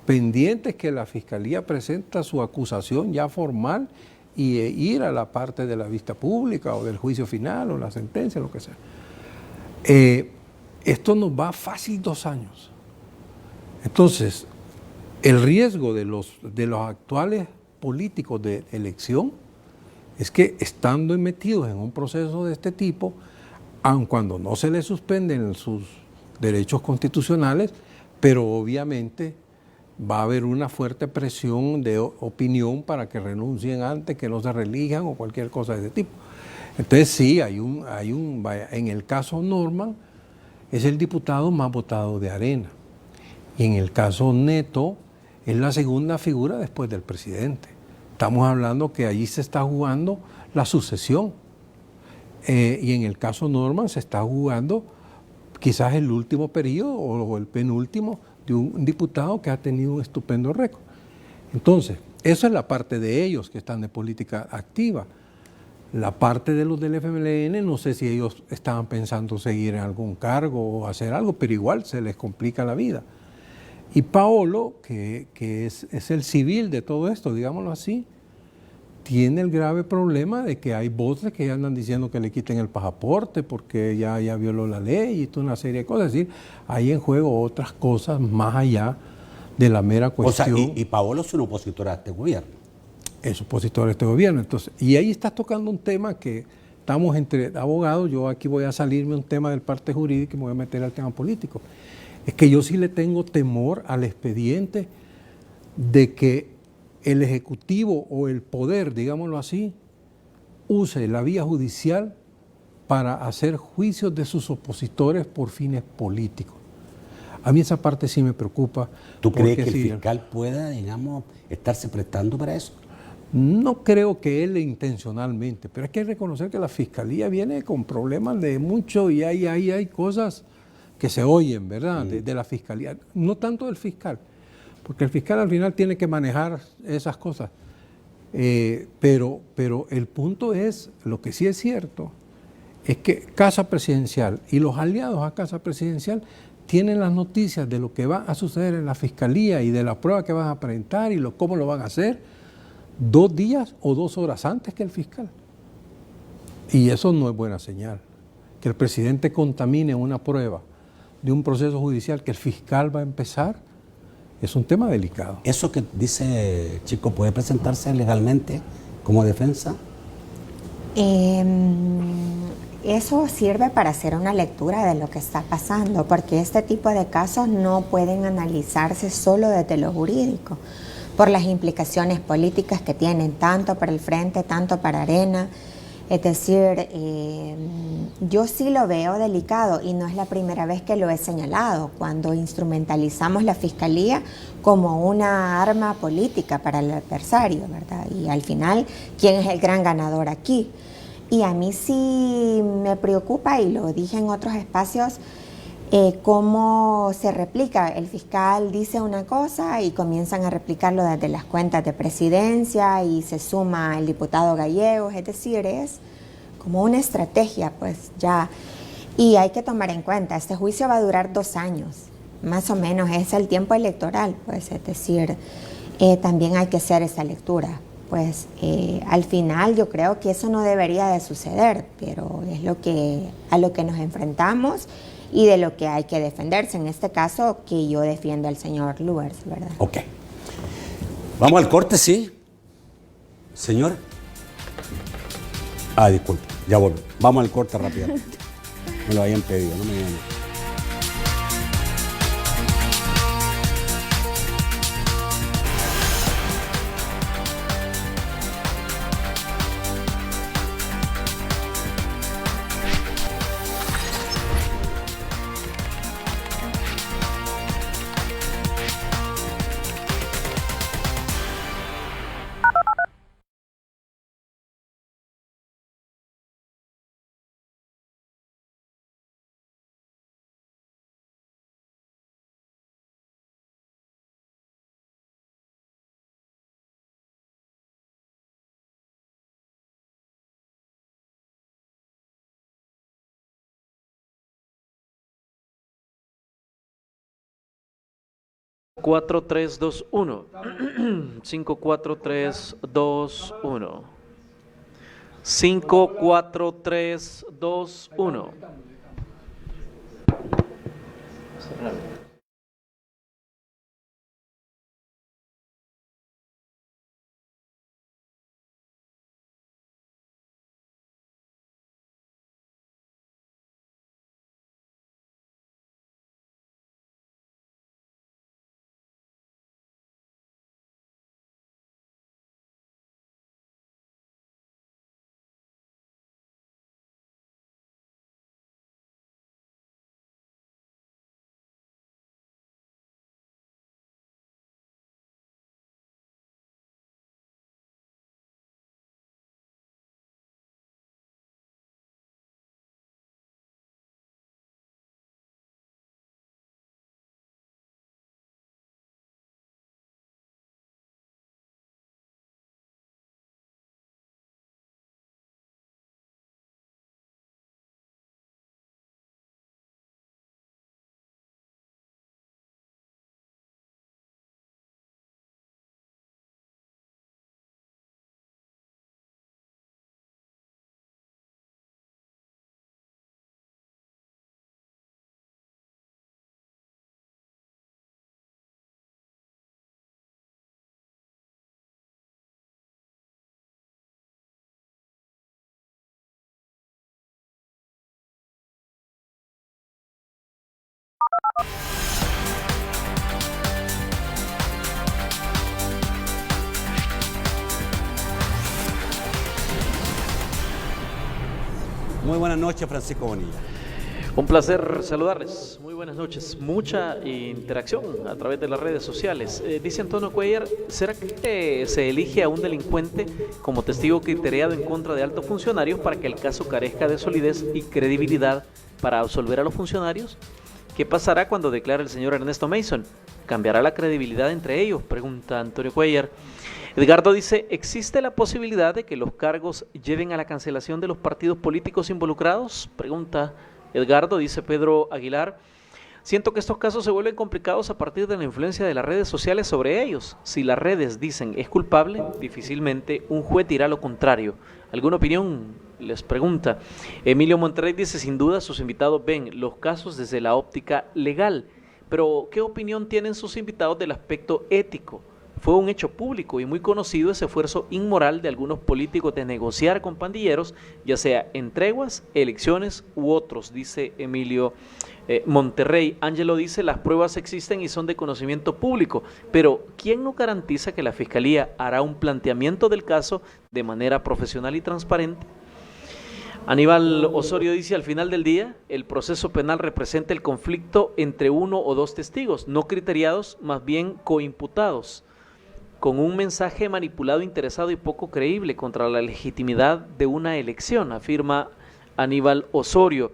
pendientes que la Fiscalía presenta su acusación ya formal y ir a la parte de la vista pública o del juicio final o la sentencia, lo que sea. Esto nos va fácil 2 años. Entonces, el riesgo de los actuales políticos de elección es que estando metidos en un proceso de este tipo, aun cuando no se les suspenden sus derechos constitucionales, pero obviamente va a haber una fuerte presión de opinión para que renuncien antes, que no se reelijan o cualquier cosa de ese tipo. Entonces sí, en el caso Norman, es el diputado más votado de Arena. Y en el caso Neto, es la segunda figura después del presidente. Estamos hablando que allí se está jugando la sucesión. Y en el caso Norman se está jugando quizás el último periodo o el penúltimo de un diputado que ha tenido un estupendo récord. Entonces, esa es la parte de ellos que están de política activa. La parte de los del FMLN, no sé si ellos estaban pensando seguir en algún cargo o hacer algo, pero igual se les complica la vida. Y Paolo, que es el civil de todo esto, digámoslo así, tiene el grave problema de que hay voces que ya andan diciendo que le quiten el pasaporte porque ya violó la ley y toda una serie de cosas. Es decir, hay en juego otras cosas más allá de la mera cuestión. O sea, y Paolo es un opositor a este gobierno. Es opositor a este gobierno. Entonces, y ahí estás tocando un tema que estamos entre abogados. Yo aquí voy a salirme un tema del parte jurídico y me voy a meter al tema político. Es que yo sí le tengo temor al expediente de que el Ejecutivo o el Poder, digámoslo así, use la vía judicial para hacer juicios de sus opositores por fines políticos. A mí esa parte sí me preocupa. ¿Tú crees que el fiscal pueda, digamos, estarse prestando para eso? No creo que él intencionalmente, pero hay que reconocer que la fiscalía viene con problemas de mucho y hay cosas que se oyen, ¿verdad? De la fiscalía. No tanto del fiscal, porque el fiscal al final tiene que manejar esas cosas. Pero el punto es, lo que sí es cierto, es que Casa Presidencial y los aliados a Casa Presidencial tienen las noticias de lo que va a suceder en la fiscalía y de la prueba que van a presentar y cómo lo van a hacer 2 días o 2 horas antes que el fiscal. Y eso no es buena señal. Que el presidente contamine una prueba de un proceso judicial que el fiscal va a empezar es un tema delicado. ¿Eso que dice Chico puede presentarse legalmente como defensa? Eso sirve para hacer una lectura de lo que está pasando, porque este tipo de casos no pueden analizarse solo desde lo jurídico, por las implicaciones políticas que tienen, tanto para el Frente, tanto para Arena. Es decir, yo sí lo veo delicado y no es la primera vez que lo he señalado, cuando instrumentalizamos la fiscalía como una arma política para el adversario, ¿verdad? Y al final, ¿quién es el gran ganador aquí? Y a mí sí me preocupa, y lo dije en otros espacios, cómo se replica. El fiscal dice una cosa y comienzan a replicarlo desde las cuentas de presidencia y se suma el diputado Gallegos, es decir, es como una estrategia, pues ya. Y hay que tomar en cuenta, este juicio va a durar 2 años, más o menos es el tiempo electoral, pues es decir, también hay que hacer esa lectura. Pues al final yo creo que eso no debería de suceder, pero es a lo que nos enfrentamos y de lo que hay que defenderse. En este caso, que yo defiendo al señor Luers, ¿verdad? Ok. Vamos al corte, ¿sí? Señor. Disculpe, ya vuelvo. Vamos al corte rápidamente. Me lo habían pedido, no me digan. Cuatro, 3, 2, 1. 5, 4, 3, 2, 1. 5, 4, 3, 2, 1. Muy buenas noches, Francisco Bonilla. Un placer saludarles. Muy buenas noches. Mucha interacción a través de las redes sociales. Dice Antonio Cuellar, ¿será que se elige a un delincuente como testigo criteriado en contra de altos funcionarios para que el caso carezca de solidez y credibilidad para absolver a los funcionarios? ¿Qué pasará cuando declare el señor Ernesto Mason? ¿Cambiará la credibilidad entre ellos? Pregunta Antonio Cuellar. Edgardo dice, ¿existe la posibilidad de que los cargos lleven a la cancelación de los partidos políticos involucrados? Pregunta Edgardo. Dice Pedro Aguilar, siento que estos casos se vuelven complicados a partir de la influencia de las redes sociales sobre ellos. Si las redes dicen es culpable, difícilmente un juez dirá lo contrario. ¿Alguna opinión? Les pregunta. Emilio Monterrey dice, sin duda sus invitados ven los casos desde la óptica legal, pero ¿qué opinión tienen sus invitados del aspecto ético? Fue un hecho público y muy conocido ese esfuerzo inmoral de algunos políticos de negociar con pandilleros, ya sea en treguas, elecciones u otros, dice Emilio Monterrey. Ángelo dice, las pruebas existen y son de conocimiento público, pero ¿quién no garantiza que la Fiscalía hará un planteamiento del caso de manera profesional y transparente? Aníbal Osorio dice, al final del día, el proceso penal representa el conflicto entre uno o dos testigos, no criteriados, más bien coimputados, con un mensaje manipulado, interesado y poco creíble contra la legitimidad de una elección, afirma Aníbal Osorio.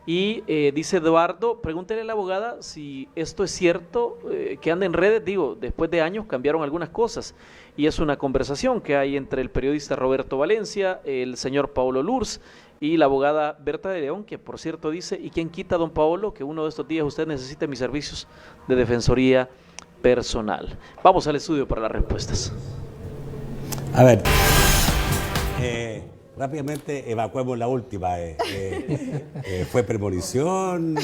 Y dice Eduardo, pregúntele a la abogada si esto es cierto, que anda en redes, digo, después de años cambiaron algunas cosas, y es una conversación que hay entre el periodista Roberto Valencia, el señor Paolo Lurs y la abogada Berta de León, que por cierto dice, ¿y quién quita, don Paolo, que uno de estos días usted necesite mis servicios de defensoría personal? Vamos al estudio para las respuestas. A ver, rápidamente evacuemos la última. ¿Fue premonición?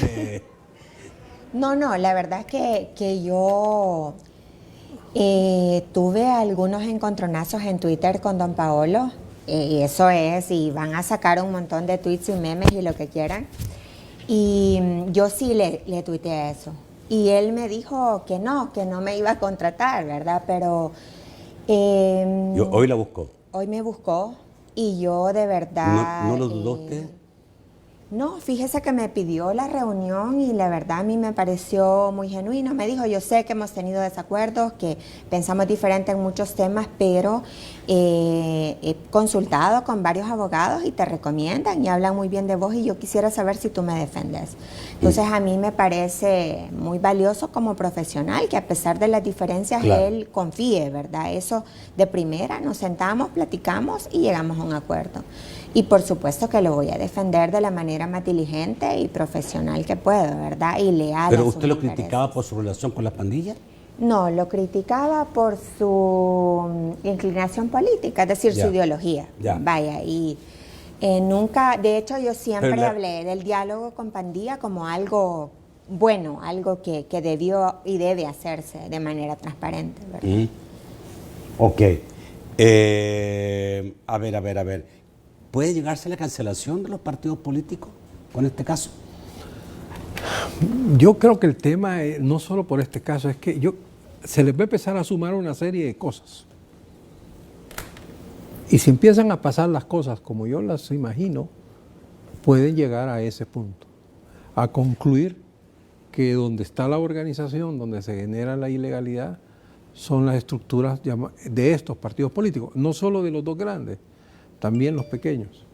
No, la verdad es que yo tuve algunos encontronazos en Twitter con don Paolo, y eso es, y van a sacar un montón de tweets y memes y lo que quieran, y yo sí le tuiteé eso. Y él me dijo que no me iba a contratar, ¿verdad? Pero Hoy la buscó. Hoy me buscó y yo de verdad... ¿No lo dudó usted? No, fíjese que me pidió la reunión y la verdad a mí me pareció muy genuino. Me dijo, yo sé que hemos tenido desacuerdos, que pensamos diferente en muchos temas, pero he consultado con varios abogados y te recomiendan y hablan muy bien de vos y yo quisiera saber si tú me defendes. Entonces a mí me parece muy valioso como profesional que a pesar de las diferencias él confíe, ¿verdad? Eso de primera, nos sentamos, platicamos y llegamos a un acuerdo. Y por supuesto que lo voy a defender de la manera más diligente y profesional que puedo, ¿verdad? Y leal. ¿Pero usted lo criticaba por su relación con las pandillas? No, lo criticaba por su inclinación política, es decir, su ideología. Vaya, y nunca, de hecho yo siempre hablé del diálogo con pandilla como algo bueno, algo que debió y debe hacerse de manera transparente, ¿verdad? Ok. A ver. ¿Puede llegarse a la cancelación de los partidos políticos con este caso? Yo creo que el tema, no solo por este caso, es que se les va a empezar a sumar una serie de cosas. Y si empiezan a pasar las cosas como yo las imagino, pueden llegar a ese punto, a concluir que donde está la organización, donde se genera la ilegalidad, son las estructuras de estos partidos políticos, no solo de los dos grandes, también los pequeños.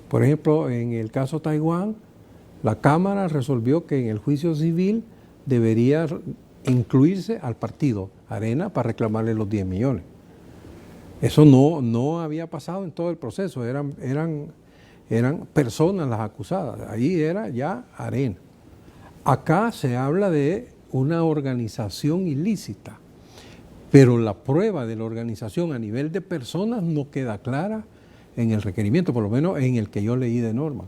Por ejemplo, en el caso Taiwán, la Cámara resolvió que en el juicio civil debería incluirse al partido Arena para reclamarle los 10 millones. Eso no había pasado en todo el proceso, eran personas las acusadas, ahí era ya Arena. Acá se habla de una organización ilícita, pero la prueba de la organización a nivel de personas no queda clara en el requerimiento, por lo menos en el que yo leí de norma.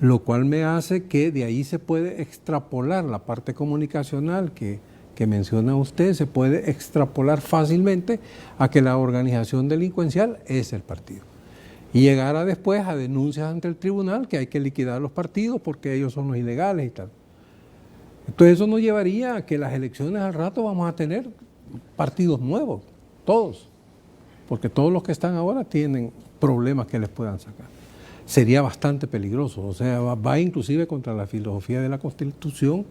Lo cual me hace que de ahí se puede extrapolar la parte comunicacional que menciona usted, se puede extrapolar fácilmente a que la organización delincuencial es el partido. Y llegará después a denuncias ante el tribunal que hay que liquidar los partidos porque ellos son los ilegales y tal. Entonces eso nos llevaría a que las elecciones al rato vamos a tener partidos nuevos, todos, porque todos los que están ahora tienen problemas que les puedan sacar. sería bastante peligroso. O sea, va inclusive contra la filosofía de la Constitución,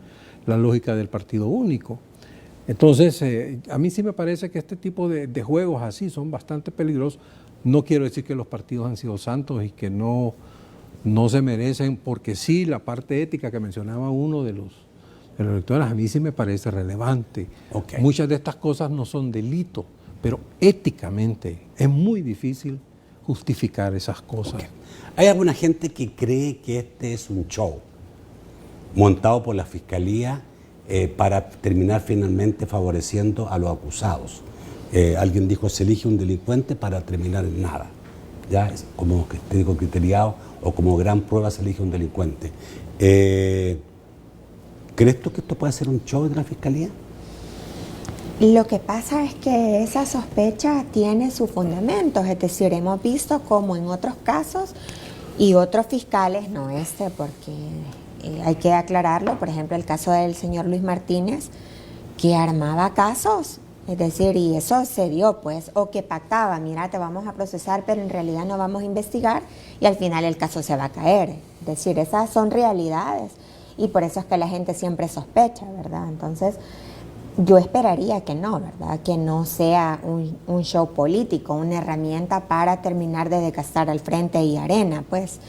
la lógica del partido único. Entonces, a mí sí me parece que este tipo de juegos así son bastante peligrosos. No quiero decir que los partidos han sido santos y que no se merecen, porque sí, la parte ética que mencionaba uno de los electores, a mí sí me parece relevante. Okay. Muchas de estas cosas no son delitos, pero éticamente es muy difícil justificar esas cosas. Okay. Hay alguna gente que cree que este es un show montado por la Fiscalía para terminar finalmente favoreciendo a los acusados. Alguien dijo, se elige un delincuente para terminar en nada. Ya, es como que te digo criteriado o como gran prueba se elige un delincuente. ¿Crees tú que esto puede ser un show de la Fiscalía? Lo que pasa es que esa sospecha tiene sus fundamentos, es decir, hemos visto como en otros casos y otros fiscales, no este, porque hay que aclararlo, por ejemplo, el caso del señor Luis Martínez, que armaba casos, es decir, y eso se dio, pues, o que pactaba, mira, te vamos a procesar, pero en realidad no vamos a investigar y al final el caso se va a caer. Es decir, esas son realidades y por eso es que la gente siempre sospecha, ¿verdad? Entonces, yo esperaría que no, ¿verdad? Que no sea un show político, una herramienta para terminar de desgastar al Frente y Arena, pues,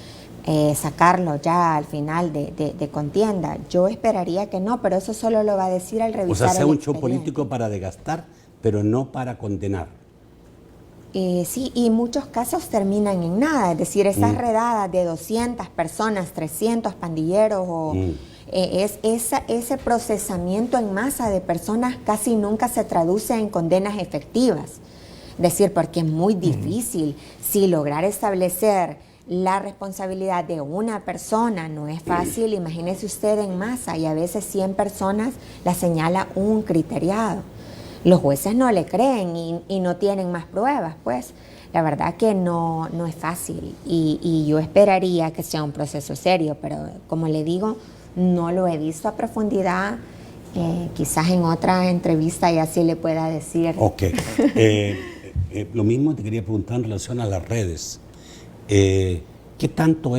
sacarlo ya al final de contienda. Yo esperaría que no, pero eso solo lo va a decir al revisar. O sea, sea el un show expediente. político para desgastar, pero no para condenar. Sí, y muchos casos terminan en nada, es decir, esas redadas de 200 personas, 300 pandilleros, o ese procesamiento en masa de personas casi nunca se traduce en condenas efectivas. Es decir, porque es muy difícil, si lograr establecer la responsabilidad de una persona no es fácil, imagínese usted en masa y a veces 100 personas la señala un criteriado. Los jueces no le creen y no tienen más pruebas, pues la verdad que no es fácil y yo esperaría que sea un proceso serio, pero como le digo, no lo he visto a profundidad, quizás en otra entrevista ya sí le pueda decir. Ok, lo mismo te quería preguntar en relación a las redes. ¿Qué tanto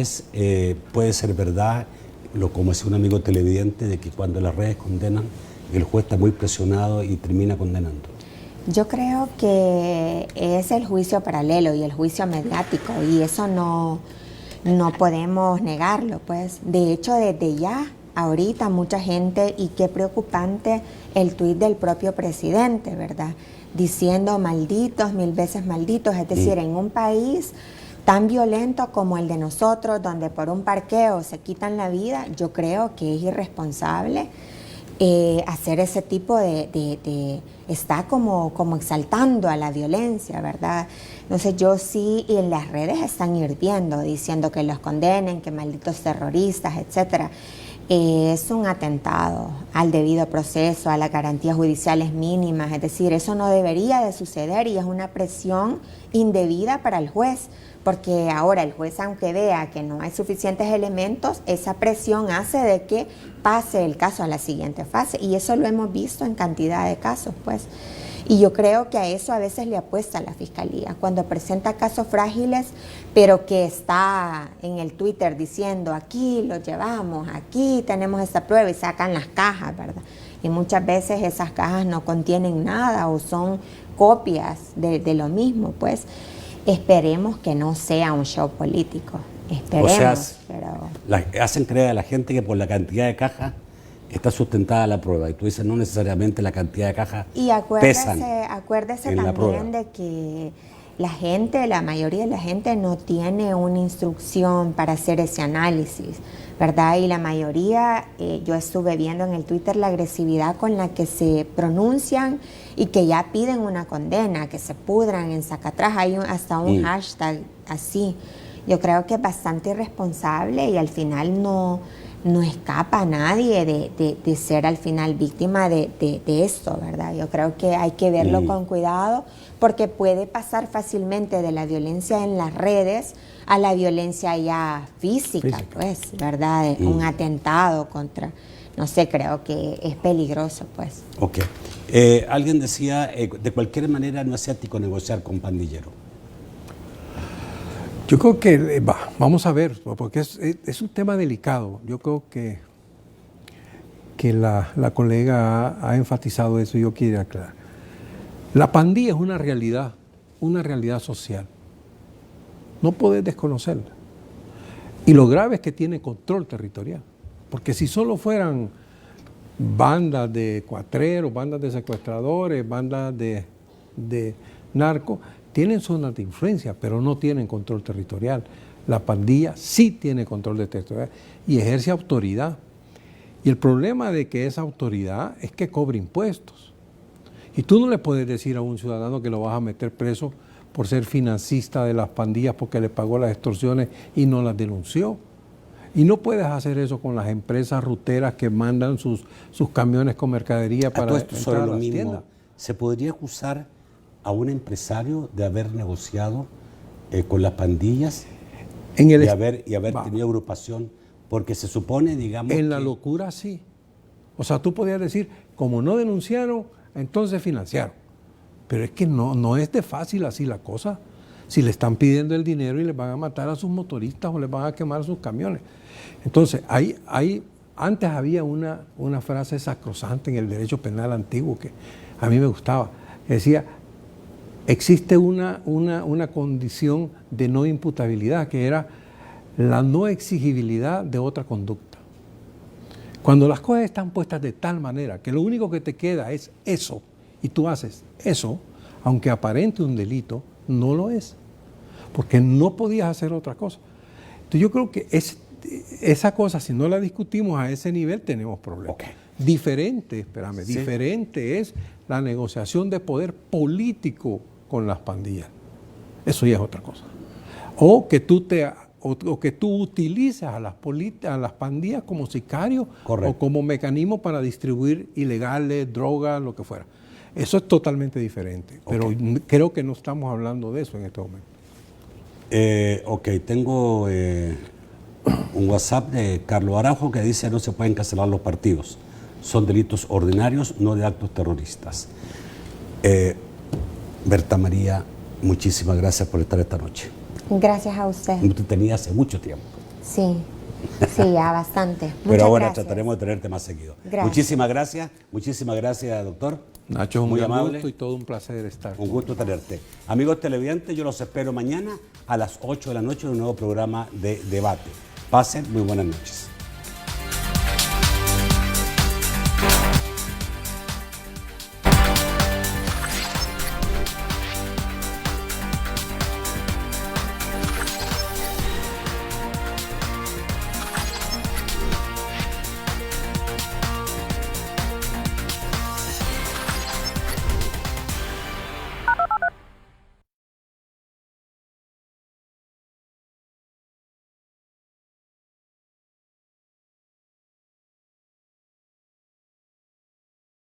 puede ser verdad, como decía un amigo televidente, de que cuando las redes condenan, el juez está muy presionado y termina condenando? Yo creo que es el juicio paralelo y el juicio mediático y eso no podemos negarlo, pues. De hecho, desde ya, ahorita mucha gente, y qué preocupante el tuit del propio presidente, ¿verdad? Diciendo malditos, 1000 veces malditos, es decir, en un país tan violento como el de nosotros, donde por un parqueo se quitan la vida, yo creo que es irresponsable hacer ese tipo está como exaltando a la violencia, ¿verdad? Entonces yo sí, y en las redes están hirviendo, diciendo que los condenen, que malditos terroristas, etcétera. Es un atentado al debido proceso, a las garantías judiciales mínimas, es decir, eso no debería de suceder y es una presión indebida para el juez, porque ahora el juez, aunque vea que no hay suficientes elementos, esa presión hace de que pase el caso a la siguiente fase y eso lo hemos visto en cantidad de casos, pues. Y yo creo que a eso a veces le apuesta la Fiscalía, cuando presenta casos frágiles, pero que está en el Twitter diciendo aquí lo llevamos, aquí tenemos esta prueba y sacan las cajas, ¿verdad? Y muchas veces esas cajas no contienen nada o son copias de lo mismo, pues. Esperemos que no sea un show político, esperemos. O sea, pero hacen creer a la gente que por la cantidad de cajas está sustentada la prueba, y tú dices no necesariamente la cantidad de cajas y pesan acuérdese en la prueba. también de que la mayoría de la gente no tiene una instrucción para hacer ese análisis, ¿verdad? Y la mayoría, yo estuve viendo en el Twitter la agresividad con la que se pronuncian y que ya piden una condena, que se pudran en sacatrás, hay hasta un hashtag así. Yo creo que es bastante irresponsable y al final no escapa a nadie de ser al final víctima de esto, ¿verdad? Yo creo que hay que verlo con cuidado porque puede pasar fácilmente de la violencia en las redes a la violencia ya física. Pues, ¿verdad? Un atentado contra, no sé, creo que es peligroso, pues. Ok. Alguien decía, de cualquier manera no es ético negociar con pandilleros. Yo creo que, vamos a ver, porque es un tema delicado. Yo creo que la colega ha enfatizado eso y yo quiero aclarar. La pandilla es una realidad social. No podés desconocerla. Y lo grave es que tiene control territorial. Porque si solo fueran bandas de cuatreros, bandas de secuestradores, bandas de narcos, tienen zonas de influencia, pero no tienen control territorial. La pandilla sí tiene control de territorial y ejerce autoridad. Y el problema de que esa autoridad es que cobra impuestos. Y tú no le puedes decir a un ciudadano que lo vas a meter preso por ser financista de las pandillas porque le pagó las extorsiones y no las denunció. Y no puedes hacer eso con las empresas ruteras que mandan sus camiones con mercadería para esto sobre entrar a lo las mismo, tiendas. ¿se podría acusar a un empresario de haber negociado con las pandillas y haber tenido agrupación? Porque se supone, digamos, en la locura sí. O sea, tú podías decir, como no denunciaron, entonces financiaron. Pero es que no es de fácil así la cosa. Si le están pidiendo el dinero y les van a matar a sus motoristas o les van a quemar sus camiones. Entonces, antes había una frase sacrosanta en el derecho penal antiguo que a mí me gustaba. Decía, existe una condición de no imputabilidad, que era la no exigibilidad de otra conducta. Cuando las cosas están puestas de tal manera que lo único que te queda es eso, y tú haces eso, aunque aparente un delito, no lo es, porque no podías hacer otra cosa. Entonces yo creo que esa cosa, si no la discutimos a ese nivel, tenemos problemas. Okay. Diferente es la negociación de poder político con las pandillas. Eso ya es otra cosa. O que tú utilices a las pandillas como sicarios. Correcto. O como mecanismo para distribuir ilegales, drogas, lo que fuera. Eso es totalmente diferente, pero creo que no estamos hablando de eso en este momento. Tengo un WhatsApp de Carlos Araujo que dice no se pueden cancelar los partidos. Son delitos ordinarios, no de actos terroristas. Berta María, muchísimas gracias por estar esta noche. Gracias a usted. No te tenía hace mucho tiempo. Sí, ya bastante. Pero ahora gracias. trataremos de tenerte más seguido. Gracias. Muchísimas gracias, doctor. Nacho, es muy un amable. gusto y todo un placer estar. Un gusto tenerte. Amigos televidentes, yo los espero mañana a las 8 de la noche en un nuevo programa de debate. Pasen muy buenas noches.